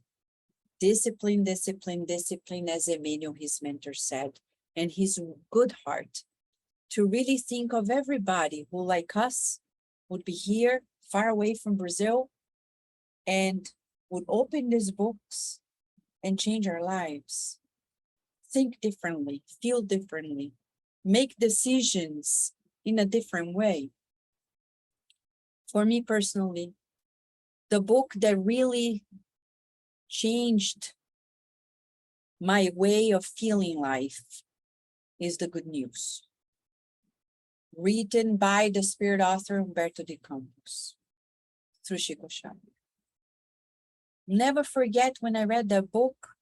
[SPEAKER 1] Discipline, as Emmanuel, his mentor, said, and his good heart to really think of everybody who, like us, would be here, far away from Brazil, and would open these books and change our lives. Think differently, feel differently, make decisions in a different way. For me personally, the book that really changed my way of feeling life is The Good News, written by the spirit author Humberto de Campos through Chico Xavier. Never forget, when I read that book,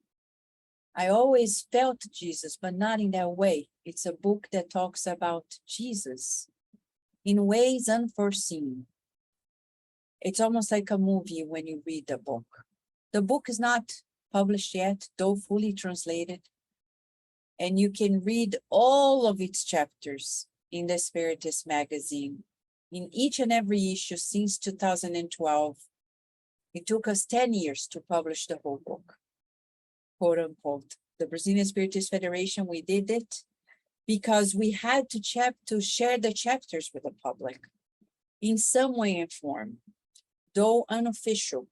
[SPEAKER 1] I always felt Jesus, but not in that way. It's a book that talks about Jesus in ways unforeseen. It's almost like a movie when you read the book. The book is not published yet, though fully translated. And you can read all of its chapters in the Spiritist magazine, in each and every issue since 2012. It took us 10 years to publish the whole book, quote unquote. The Brazilian Spiritist Federation, we did it because we had to share the chapters with the public in some way and form, though unofficial,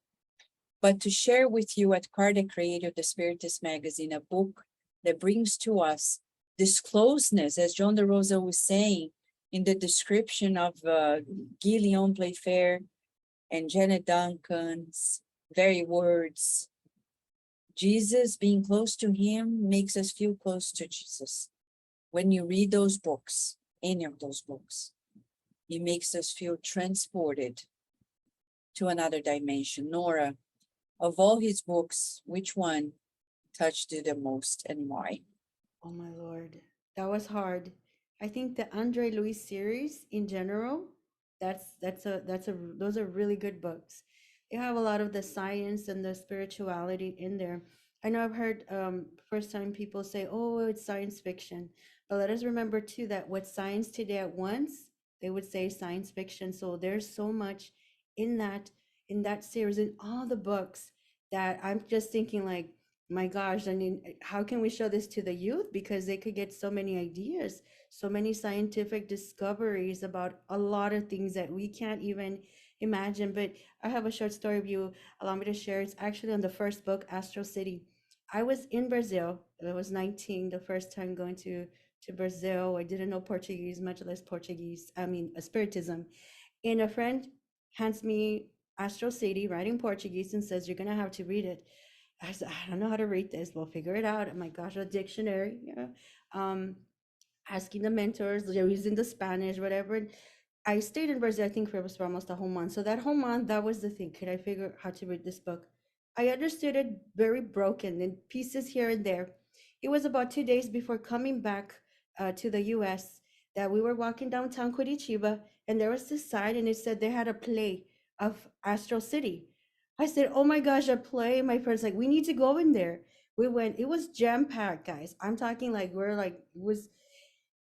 [SPEAKER 1] but to share with you at Kardec created the Spiritist magazine, a book that brings to us this closeness, as John de Rosa was saying in the description of Guillaume Playfair and Janet Duncan's very words. Jesus, being close to him, makes us feel close to Jesus. When you read those books, any of those books, it makes us feel transported to another dimension. Nora, of all his books, which one touched you the most and why?
[SPEAKER 2] Oh my Lord, that was hard. I think the Andre Louis series in general, those are really good books. They have a lot of the science and the spirituality in there. I know I've heard first time people say, "Oh, it's science fiction," but let us remember too that what science today at once they would say science fiction. So there's so much in that series, in all the books, that I'm just thinking like, my gosh, I mean, how can we show this to the youth? Because they could get so many ideas, so many scientific discoveries about a lot of things that we can't even imagine. But I have a short story of you, allow me to share. It's actually on the first book, Astro City. I was in Brazil. I was 19, the first time going to Brazil. I didn't know Portuguese, much less Spiritism. And a friend hands me Astro City, writing Portuguese, and says, "You're going to have to read it." I said, "I don't know how to read this. We'll figure it out." Oh my gosh, a dictionary, asking the mentors, they're using the Spanish, whatever. I stayed in Brazil, I think, for almost a whole month. So that whole month, that was the thing. Could I figure out how to read this book? I understood it very broken in pieces here and there. It was about 2 days before coming back to the US that we were walking downtown Curitiba, and there was this sign and it said they had a play of Astral City. I said, oh my gosh, a play. My friend's like, we need to go in there. We went, it was jam-packed, guys. I'm talking like we're like, it was,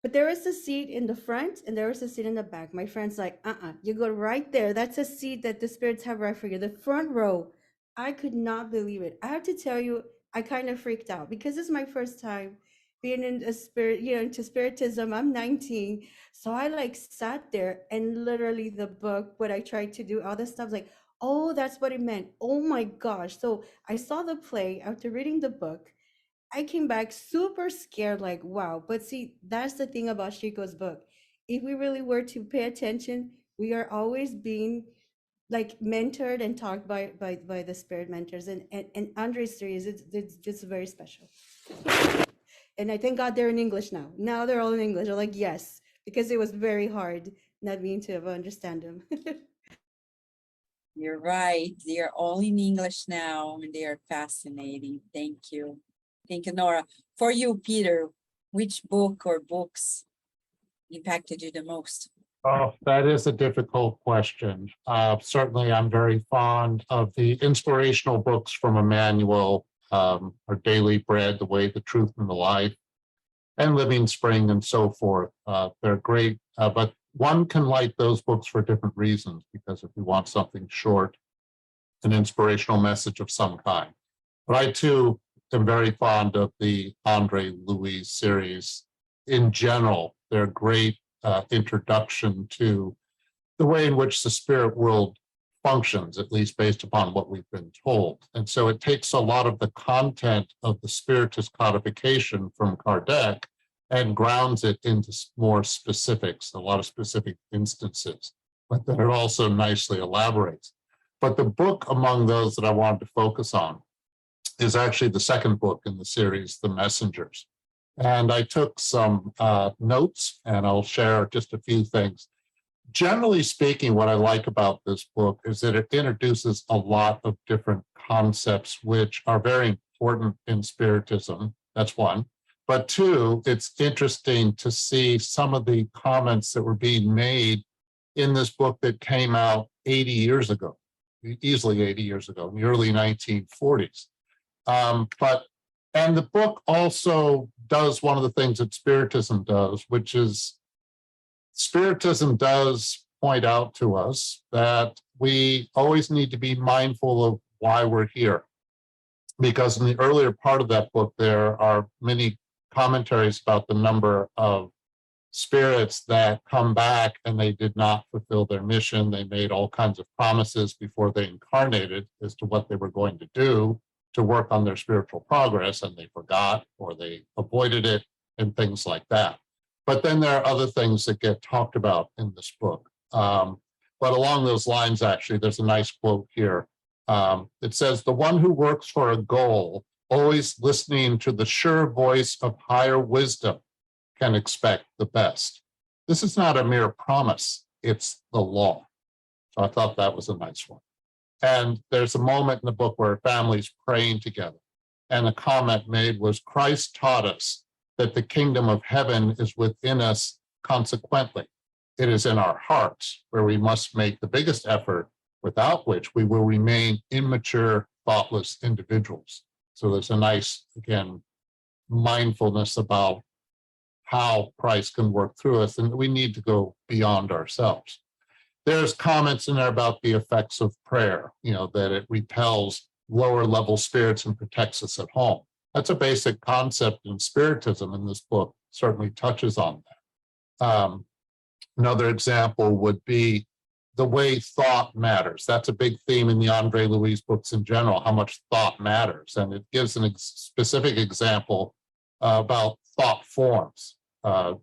[SPEAKER 2] but there was a seat in the front and there was a seat in the back. My friend's like, you go right there. That's a seat that the spirits have right for you. The front row. I could not believe it. I have to tell you, I kind of freaked out because it's my first time being in a spirit, into spiritism. I'm 19. So I like sat there and literally the book, what I tried to do, all this stuff, like, oh, that's what it meant. Oh my gosh. So I saw the play after reading the book. I came back super scared, like, wow. But see, that's the thing about Chico's book. If we really were to pay attention, we are always being like mentored and taught by the spirit mentors. And Andre's series, it's just very special. And I thank God they're in English now. Now they're all in English. I'm like, yes, because it was very hard not being to understand them.
[SPEAKER 1] You're right. They are all in English now and they are fascinating. Thank you. Thank you, Nora. For you, Peter, which book or books impacted you the most?
[SPEAKER 3] Oh, that is a difficult question. Certainly, I'm very fond of the inspirational books from Emmanuel, Our Daily Bread, The Way, the Truth, and the Life, and Living Spring, and so forth. They're great, but one can like those books for different reasons, because if you want something short, an inspirational message of some kind. But I, too, am very fond of the Andre Louis series. In general, they're great introduction to the way in which the spirit world functions, at least based upon what we've been told. And so it takes a lot of the content of the Spiritist codification from Kardec and grounds it into more specifics, a lot of specific instances, but then it also nicely elaborates. But the book among those that I wanted to focus on is actually the second book in the series, The Messengers. And I took some notes, and I'll share just a few things. Generally speaking, what I like about this book is that it introduces a lot of different concepts which are very important in Spiritism. That's one. But two, it's interesting to see some of the comments that were being made in this book that came out 80 years ago, easily 80 years ago, in the early 1940s. And the book also does one of the things that Spiritism does, which is Spiritism does point out to us that we always need to be mindful of why we're here. Because in the earlier part of that book, there are many commentaries about the number of spirits that come back and they did not fulfill their mission. They made all kinds of promises before they incarnated as to what they were going to do to work on their spiritual progress, and they forgot or they avoided it and things like that. But then there are other things that get talked about in this book. But along those lines, actually, there's a nice quote here. It says, "The one who works for a goal, always listening to the sure voice of higher wisdom, can expect the best. This is not a mere promise, it's the law." So I thought that was a nice one. And there's a moment in the book where a family's praying together. And the comment made was, "Christ taught us that the kingdom of heaven is within us. Consequently, it is in our hearts where we must make the biggest effort, without which we will remain immature, thoughtless individuals." So there's a nice, again, mindfulness about how Christ can work through us, and we need to go beyond ourselves. There's comments in there about the effects of prayer, that it repels lower level spirits and protects us at home. That's a basic concept in Spiritism, and this book certainly touches on that. Another example would be the way thought matters. That's a big theme in the Andre Louis books in general, how much thought matters. And it gives a specific example about thought forms.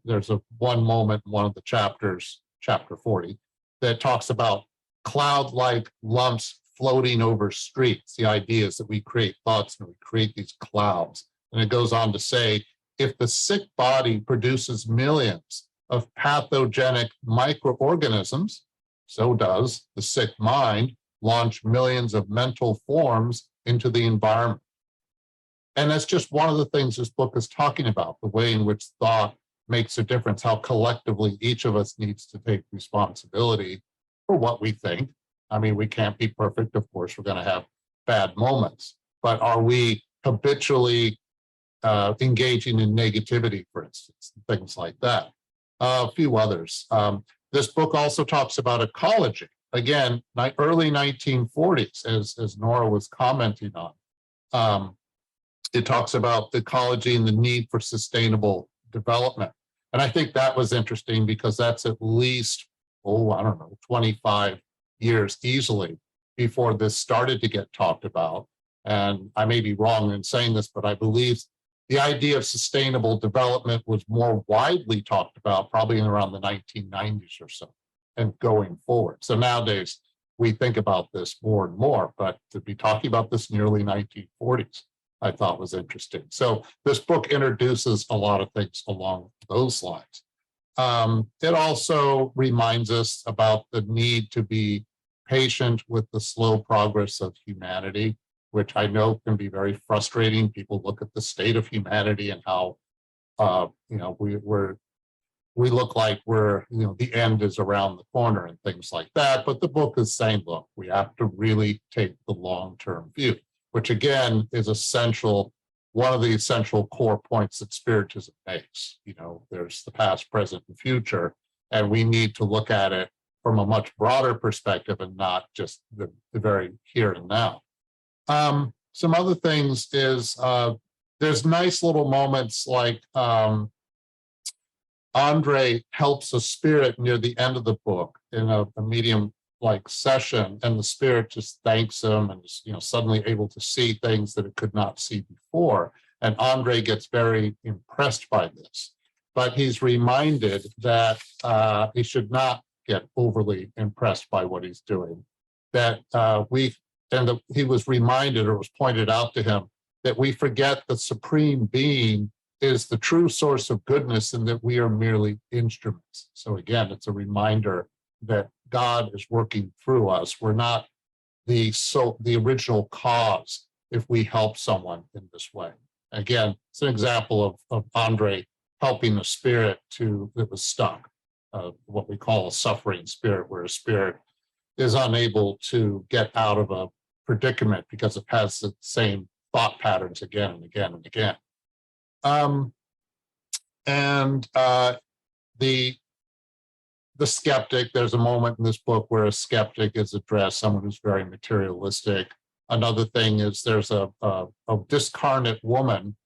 [SPEAKER 3] There's one moment in one of the chapters, chapter 40, that talks about cloud-like lumps floating over streets. The idea is that we create thoughts and we create these clouds. And it goes on to say, if the sick body produces millions of pathogenic microorganisms, so does the sick mind launch millions of mental forms into the environment. And that's just one of the things this book is talking about, the way in which thought makes a difference, how collectively each of us needs to take responsibility for what we think. I mean, we can't be perfect. Of course, we're going to have bad moments, but are we habitually engaging in negativity, for instance, things like that? A few others. This book also talks about ecology. Again, early 1940s, as Nora was commenting on. It talks about ecology and the need for sustainable development. And I think that was interesting because that's at least, I don't know, 25 years easily before this started to get talked about. And I may be wrong in saying this, but I believe the idea of sustainable development was more widely talked about probably in around the 1990s or so and going forward. So nowadays we think about this more and more, but to be talking about this in the early 1940s, I thought was interesting. So this book introduces a lot of things along those lines. It also reminds us about the need to be patient with the slow progress of humanity, which I know can be very frustrating. People look at the state of humanity and how we look like the end is around the corner and things like that. But the book is saying, look, we have to really take the long-term view, which again is essential. One of the essential core points that Spiritism makes. There's the past, present, and future, and we need to look at it from a much broader perspective and not just the very here and now. Some other things is there's nice little moments like Andre helps a spirit near the end of the book in a medium-like session, and the spirit just thanks him and is suddenly able to see things that it could not see before. And Andre gets very impressed by this, but he's reminded that he should not get overly impressed by what he's doing. That he was reminded, or was pointed out to him, that we forget the Supreme Being is the true source of goodness and that we are merely instruments. So again, it's a reminder that God is working through us. We're not the original cause if we help someone in this way. Again, it's an example of Andre helping a spirit that was stuck, what we call a suffering spirit, where a spirit is unable to get out of a predicament because it has the same thought patterns again and again and again. The skeptic, there's a moment in this book where a skeptic is addressed, someone who's very materialistic. Another thing is there's a discarnate woman,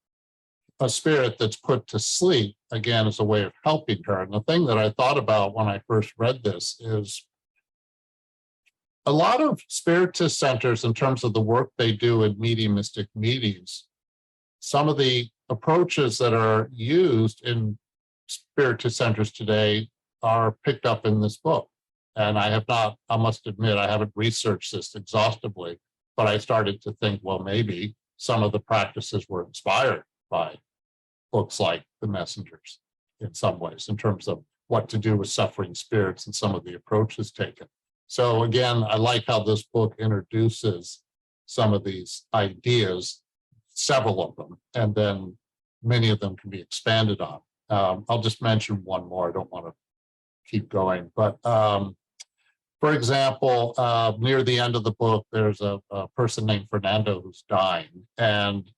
[SPEAKER 3] a spirit that's put to sleep, again, as a way of helping her. And the thing that I thought about when I first read this is a lot of Spiritist centers, in terms of the work they do in mediumistic meetings, some of the approaches that are used in Spiritist centers today are picked up in this book. And I must admit, I haven't researched this exhaustively, but I started to think, well, maybe some of the practices were inspired by books like The Messengers in some ways, in terms of what to do with suffering spirits and some of the approaches taken. So again, I like how this book introduces some of these ideas, several of them, and then many of them can be expanded on. I'll just mention one more. I don't want to keep going, but for example, near the end of the book, there's a person named Fernando who's dying, and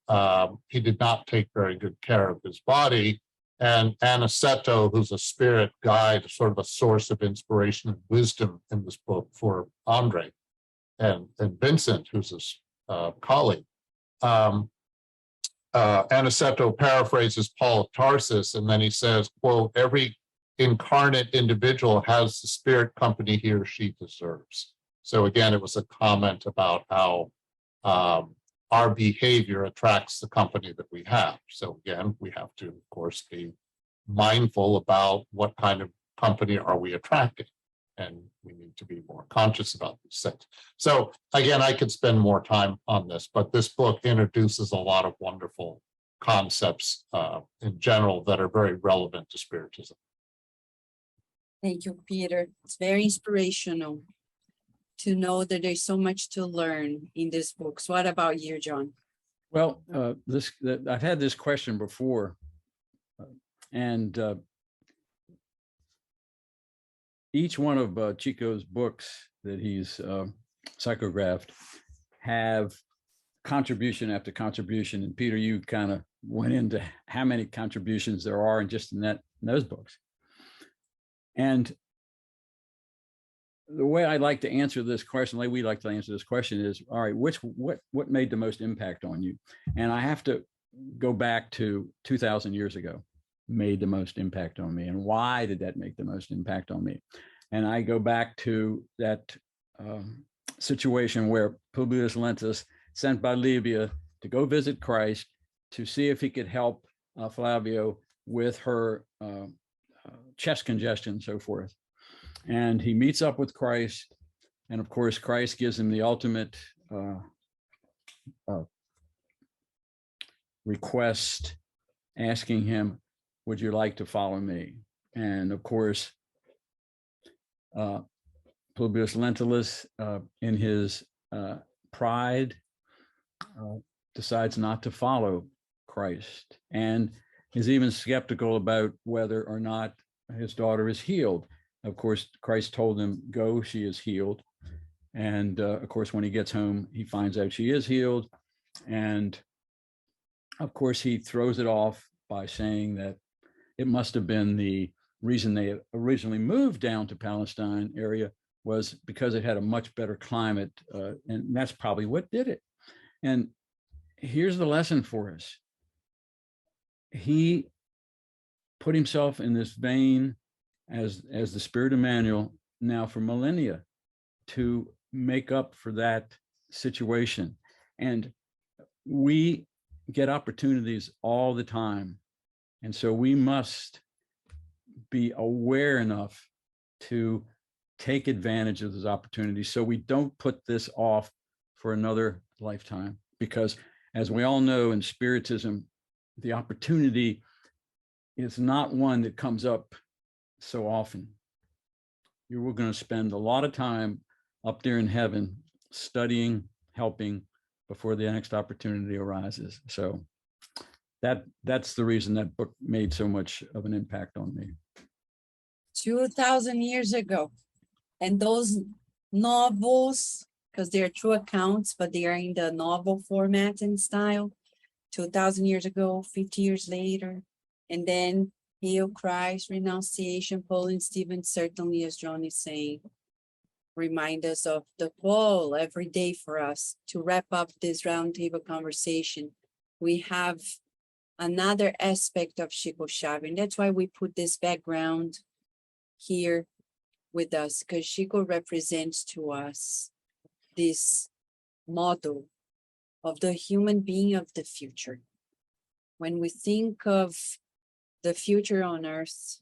[SPEAKER 3] he did not take very good care of his body. And Aniceto, who's a spirit guide, sort of a source of inspiration and wisdom in this book for Andre, and Vincent, who's his colleague. Aniceto paraphrases Paul of Tarsus, and then he says, quote, "Every incarnate individual has the spirit company he or she deserves." So again, it was a comment about how our behavior attracts the company that we have. So again, we have to, of course, be mindful about what kind of company are we attracting, and we need to be more conscious about these things. So again, I could spend more time on this, but this book introduces a lot of wonderful concepts in general that are very relevant to Spiritism.
[SPEAKER 1] Thank you, Peter. It's very inspirational to know that there's so much to learn in these books. What about you, John?
[SPEAKER 4] Well, I've had this question before, and each one of Chico's books that he's psychographed have contribution after contribution. And Peter, you kind of went into how many contributions there are in those books. And the way I like to answer this question, the way we like to answer this question is, all right, what made the most impact on you? And I have to go back to 2,000 years ago, made the most impact on me. And why did that make the most impact on me? And I go back to that situation where Publius Lentus, sent by Livia to go visit Christ to see if he could help Flavio with her chest congestion and so forth. And he meets up with Christ. And of course, Christ gives him the ultimate request, asking him, would you like to follow me? And of course, Publius Lentulus, in his pride, decides not to follow Christ and is even skeptical about whether or not his daughter is healed. Of course, Christ told him, go, she is healed. And of course, when he gets home, he finds out she is healed. And of course, he throws it off by saying that it must have been the reason they originally moved down to Palestine area was because it had a much better climate. And that's probably what did it. And here's the lesson for us. He put himself in this vein as the Spirit Emmanuel now for millennia to make up for that situation. And we get opportunities all the time. And so we must be aware enough to take advantage of those opportunities so we don't put this off for another lifetime. Because as we all know in Spiritism, the opportunity is not one that comes up so often. You're going to spend a lot of time up there in heaven studying, helping before the next opportunity arises. So that's the reason that book made so much of an impact on me.
[SPEAKER 1] 2,000 years ago. And those novels, because they're true accounts, but they are in the novel format and style, 2,000 years ago, 50 years later. And then Hail Christ, Renunciation, Paul and Stephen, certainly, as John is saying, remind us of the call every day for us. To wrap up this roundtable conversation, we have another aspect of Chico Xavier, and that's why we put this background here with us, because Chico represents to us this model of the human being of the future. When we think of the future on Earth,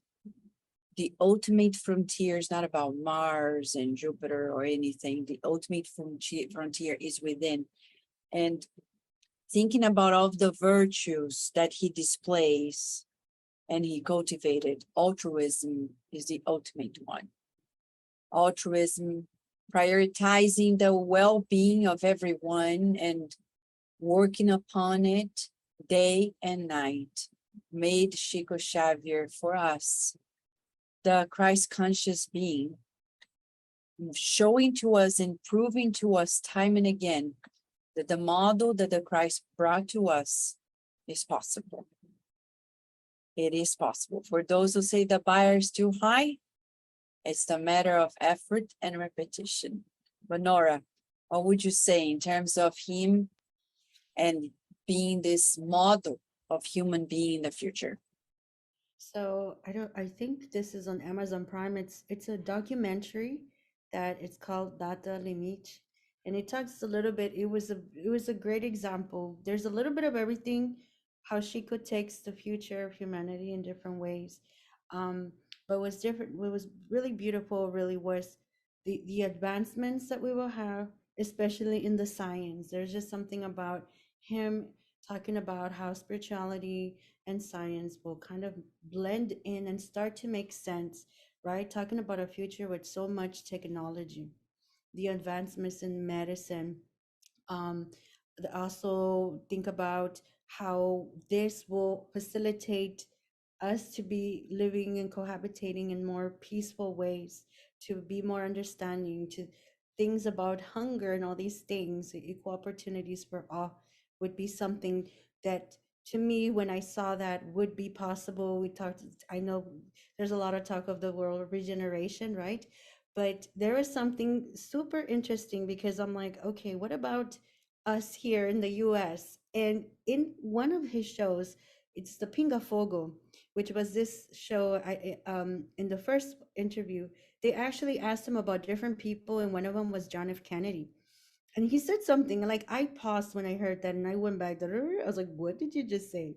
[SPEAKER 1] the ultimate frontier is not about Mars and Jupiter or anything. The ultimate frontier is within. And thinking about all the virtues that he displays and he cultivated, altruism is the ultimate one. Altruism, prioritizing the well-being of everyone and working upon it day and night, made Chico Xavier for us, the Christ-conscious being, showing to us and proving to us time and again that the model that the Christ brought to us is possible. It is possible. For those who say the bar is too high, it's a matter of effort and repetition. But Nora, what would you say in terms of him and being this model of human being in the future?
[SPEAKER 2] So I think this is on Amazon Prime. It's a documentary that it's called Data Limite. And it talks a little bit, it was a great example. There's a little bit of everything, how Chico takes the future of humanity in different ways. But what's different, what was really beautiful really was the advancements that we will have, especially in the science. There's just something about him talking about how spirituality and science will kind of blend in and start to make sense, right? Talking about a future with so much technology, the advancements in medicine, also think about how this will facilitate us to be living and cohabitating in more peaceful ways, to be more understanding to things about hunger and all these things. Equal opportunities for all would be something that, to me, when I saw that would be possible. We talked, I know there's a lot of talk of the world regeneration, right? But there is something super interesting, because I'm like, okay, what about us here in the US? And in one of his shows, it's the Pinga Fogo, which was this show. In the first interview, they actually asked him about different people, and one of them was John F. Kennedy. And he said something like, I paused when I heard that, and I went back. I was like, what did you just say?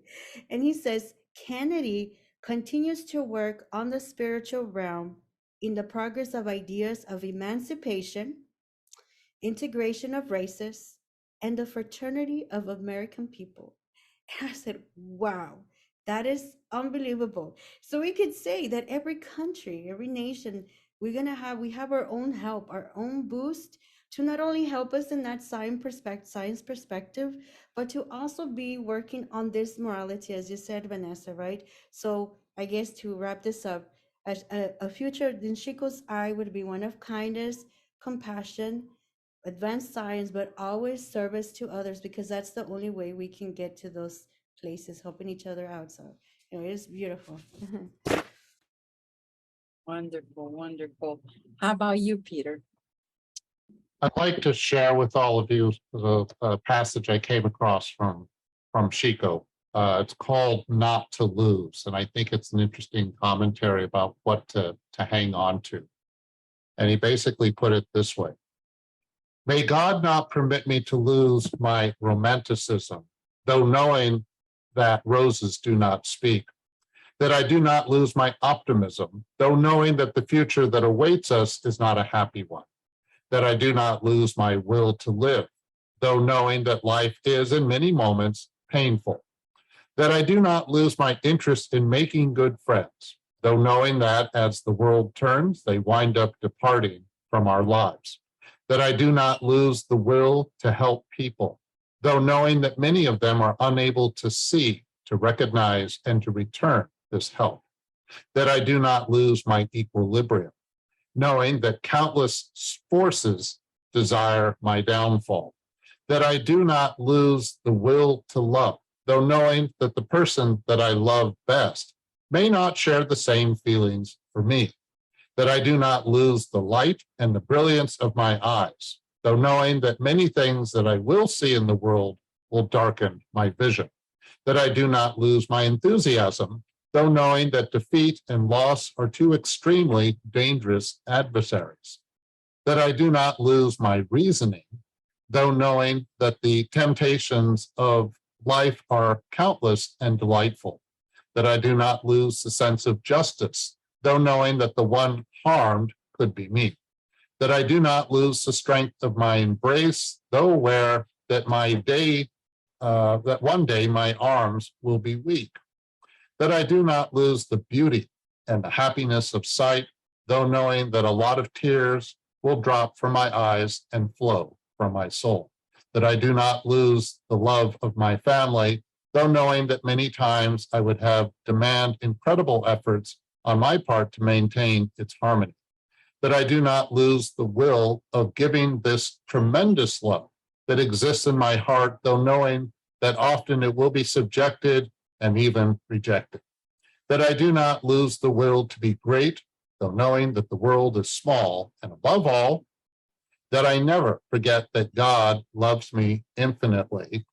[SPEAKER 2] And he says, Kennedy continues to work on the spiritual realm in the progress of ideas of emancipation, integration of races, and the fraternity of American people. And I said, wow, that is unbelievable. So we could say that every country, every nation, we have our own help, our own boost, to not only help us in that science perspective, but to also be working on this morality, as you said, Vanessa, right? So I guess to wrap this up, a future in Chico's eye would be one of kindness, compassion, advanced science, but always service to others, because that's the only way we can get to those places, helping each other out. So it's beautiful.
[SPEAKER 1] Wonderful, wonderful. How about you, Peter?
[SPEAKER 3] I'd like to share with all of you a passage I came across from Chico. It's called Not to Lose, and I think it's an interesting commentary about what to hang on to. And he basically put it this way: may God not permit me to lose my romanticism, though knowing that roses do not speak, that I do not lose my optimism, though knowing that the future that awaits us is not a happy one, that I do not lose my will to live, though knowing that life is in many moments painful, that I do not lose my interest in making good friends, though knowing that as the world turns, they wind up departing from our lives, that I do not lose the will to help people, though knowing that many of them are unable to see, to recognize, and to return this help, that I do not lose my equilibrium, knowing that countless forces desire my downfall, that I do not lose the will to love, though knowing that the person that I love best may not share the same feelings for me, that I do not lose the light and the brilliance of my eyes, though knowing that many things that I will see in the world will darken my vision, that I do not lose my enthusiasm, though knowing that defeat and loss are two extremely dangerous adversaries, that I do not lose my reasoning, though knowing that the temptations of life are countless and delightful, that I do not lose the sense of justice, though knowing that the one harmed could be me, that I do not lose the strength of my embrace, though aware that that one day my arms will be weak, that I do not lose the beauty and the happiness of sight, though knowing that a lot of tears will drop from my eyes and flow from my soul, that I do not lose the love of my family, though knowing that many times I would have demand incredible efforts on my part to maintain its harmony, that I do not lose the will of giving this tremendous love that exists in my heart, though knowing that often it will be subjected and even rejected, that I do not lose the will to be great, though knowing that the world is small, and above all, that I never forget that God loves me infinitely,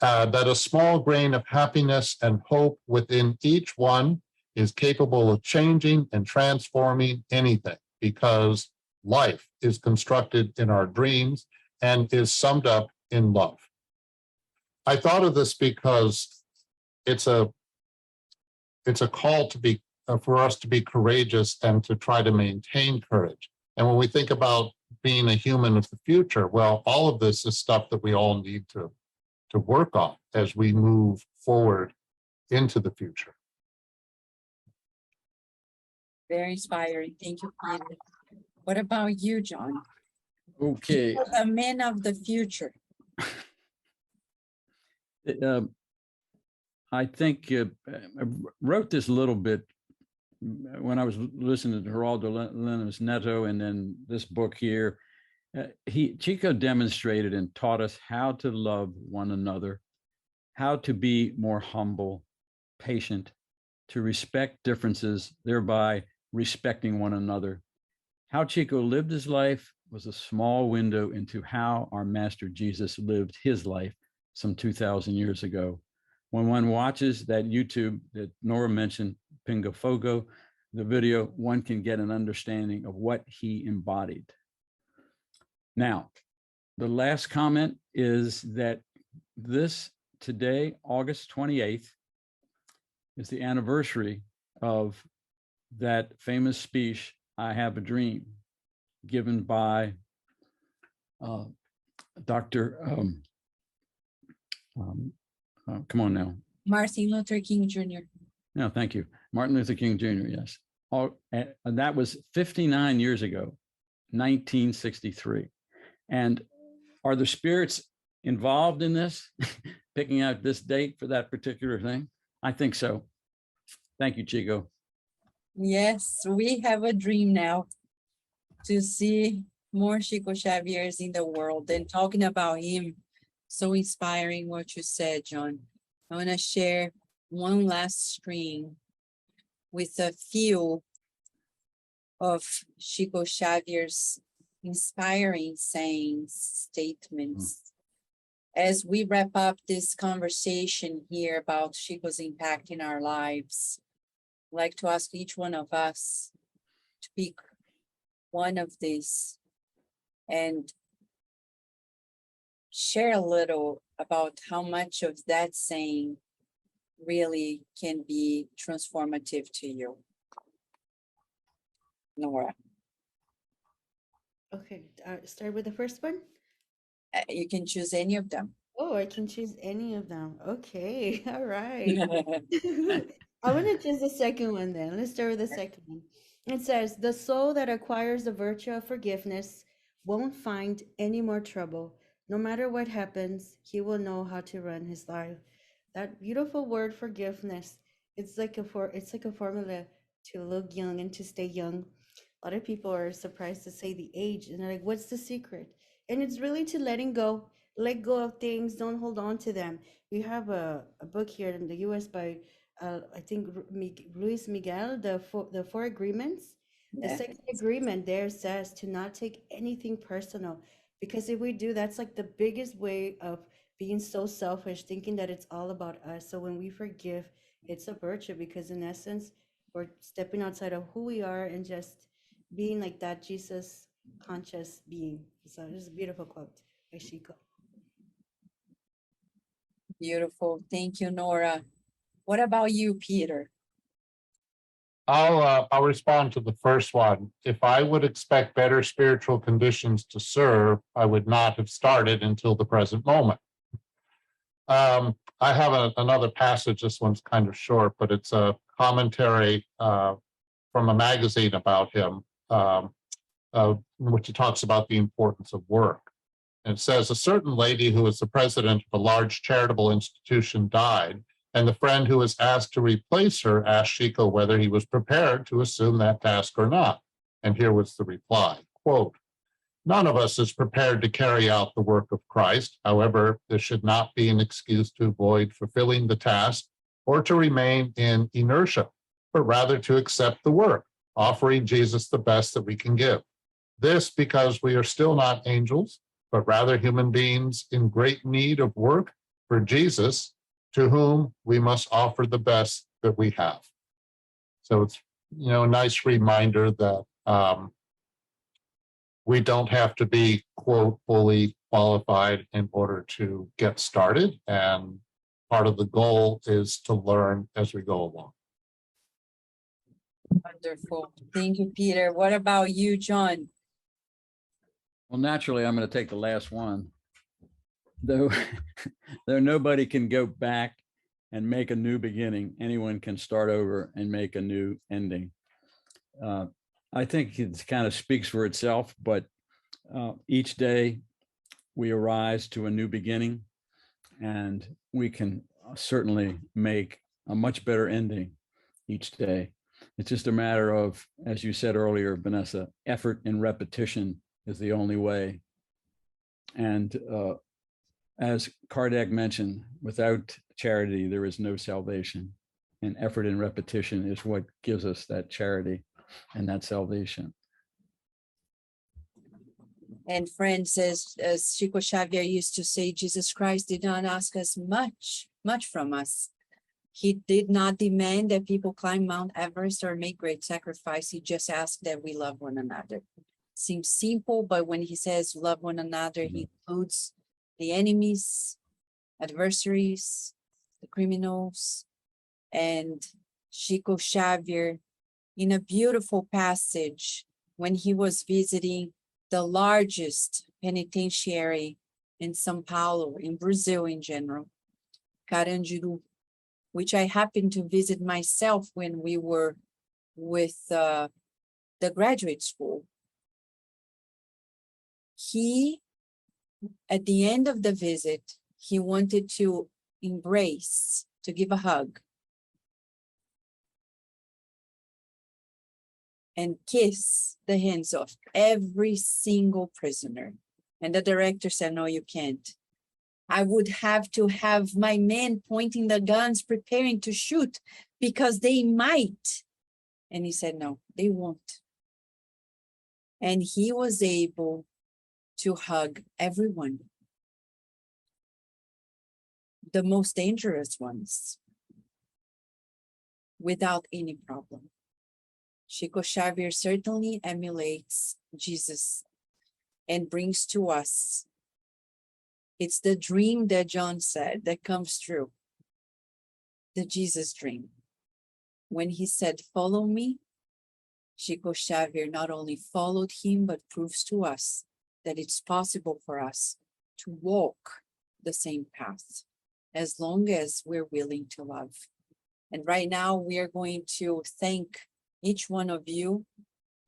[SPEAKER 3] that a small grain of happiness and hope within each one is capable of changing and transforming anything, because life is constructed in our dreams and is summed up in love. I thought of this because it's a call to be for us to be courageous and to try to maintain courage. And when we think about being a human of the future, well, all of this is stuff that we all need to work on as we move forward into the future.
[SPEAKER 1] Very inspiring. Thank you, Peter. What about you, John?
[SPEAKER 4] Okay.
[SPEAKER 1] The men of the future.
[SPEAKER 4] I think I wrote this a little bit when I was listening to Geraldo Lemos Neto, and then this book here. Chico demonstrated and taught us how to love one another, how to be more humble, patient, to respect differences, thereby respecting one another. How Chico lived his life was a small window into how our Master Jesus lived his life some 2,000 years ago. When one watches that YouTube that Nora mentioned, Pingo Fogo, the video, one can get an understanding of what he embodied. Now, the last comment is that this today, August 28th, is the anniversary of that famous speech, I Have a Dream, given by Dr. Come on now.
[SPEAKER 1] Martin Luther King Jr.
[SPEAKER 4] No, thank you. Martin Luther King Jr., yes. And that was 59 years ago, 1963. And are the spirits involved in this, picking out this date for that particular thing? I think so. Thank you, Chico.
[SPEAKER 1] Yes, we have a dream now to see more Chico Xaviers in the world and talking about him. So inspiring what you said, John. I want to share one last screen with a few of Chico Xavier's inspiring sayings, statements. As we wrap up this conversation here about Chico's impact in our lives, I'd like to ask each one of us to pick one of these and share a little about how much of that saying really can be transformative to you. Nora,
[SPEAKER 2] Okay, start with the first one.
[SPEAKER 1] you can choose any of them.
[SPEAKER 2] Oh, I can choose any of them. Okay, all right. I want to choose the second one then. Let's start with the second one. It says, the soul that acquires the virtue of forgiveness won't find any more trouble. No matter what happens, he will know how to run his life. That beautiful word, forgiveness. It's like a formula to look young and to stay young. A lot of people are surprised to say the age, and they're like, what's the secret? And it's really to letting go. Let go of things. Don't hold on to them. We have a book here in the U.S. by I think Luis Miguel, the four agreements. The second agreement there says to not take anything personal, because if we do, that's like the biggest way of being so selfish, thinking that it's all about us. So when we forgive, it's a virtue, because in essence, we're stepping outside of who we are and just being like that Jesus conscious being. So this is a beautiful quote by Chico.
[SPEAKER 1] Beautiful. Thank you, Nora. What about you, Peter?
[SPEAKER 3] I'll respond to the first one. If I would expect better spiritual conditions to serve, I would not have started until the present moment. I have another passage. This one's kind of short, but it's a commentary from a magazine about him, in which he talks about the importance of work. And it says, a certain lady who was the president of a large charitable institution died, and the friend who was asked to replace her asked Chico whether he was prepared to assume that task or not. And here was the reply, quote, none of us is prepared to carry out the work of Christ. However, this should not be an excuse to avoid fulfilling the task or to remain in inertia, but rather to accept the work, offering Jesus the best that we can give. This because we are still not angels, but rather human beings in great need of work for Jesus, to whom we must offer the best that we have. So it's, a nice reminder that we don't have to be, quote, fully qualified in order to get started. And part of the goal is to learn as we go along.
[SPEAKER 1] Wonderful. Thank you, Peter. What about you, John?
[SPEAKER 4] Well, naturally, I'm going to take the last one. Though nobody can go back and make a new beginning, anyone can start over and make a new ending. I think it kind of speaks for itself, but each day we arise to a new beginning. And we can certainly make a much better ending each day. It's just a matter of, as you said earlier, Vanessa, effort and repetition is the only way. And as Kardec mentioned, without charity, there is no salvation. And effort and repetition is what gives us that charity and that salvation.
[SPEAKER 1] And friends, as Chico Xavier used to say, Jesus Christ did not ask us much from us. He did not demand that people climb Mount Everest or make great sacrifice. He just asked that we love one another. Seems simple, but when he says love one another, he includes the enemies, adversaries, the criminals. And Chico Xavier, in a beautiful passage, when he was visiting the largest penitentiary in São Paulo, in Brazil in general, Carandiru, which I happened to visit myself when we were with the graduate school. He, at the end of the visit, he wanted to embrace, to give a hug, and kiss the hands of every single prisoner. And the director said, no, you can't. I would have to have my men pointing the guns, preparing to shoot, because they might. And he said, no, they won't. And he was able to hug everyone, the most dangerous ones, without any problem. Chico Xavier certainly emulates Jesus and brings to us. It's the dream that John said that comes true. The Jesus dream. When he said, follow me, Chico Xavier not only followed him, but proves to us that it's possible for us to walk the same path as long as we're willing to love. And right now we are going to thank each one of you.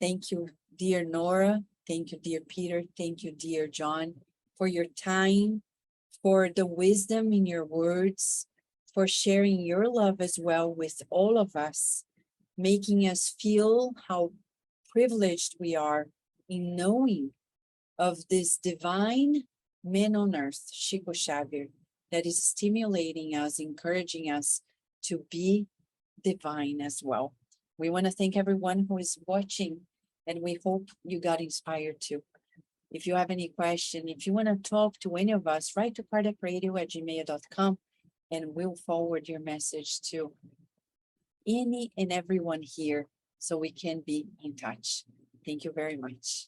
[SPEAKER 1] Thank you, dear Nora. Thank you, dear Peter. Thank you, dear John, for your time, for the wisdom in your words, for sharing your love as well with all of us, making us feel how privileged we are in knowing of this divine man on earth, Chico Xavier, that is stimulating us, encouraging us to be divine as well. We want to thank everyone who is watching, and we hope you got inspired too. If you have any question, if you want to talk to any of us, write to kardecradio@gmail.com, and we'll forward your message to any and everyone here so we can be in touch. Thank you very much.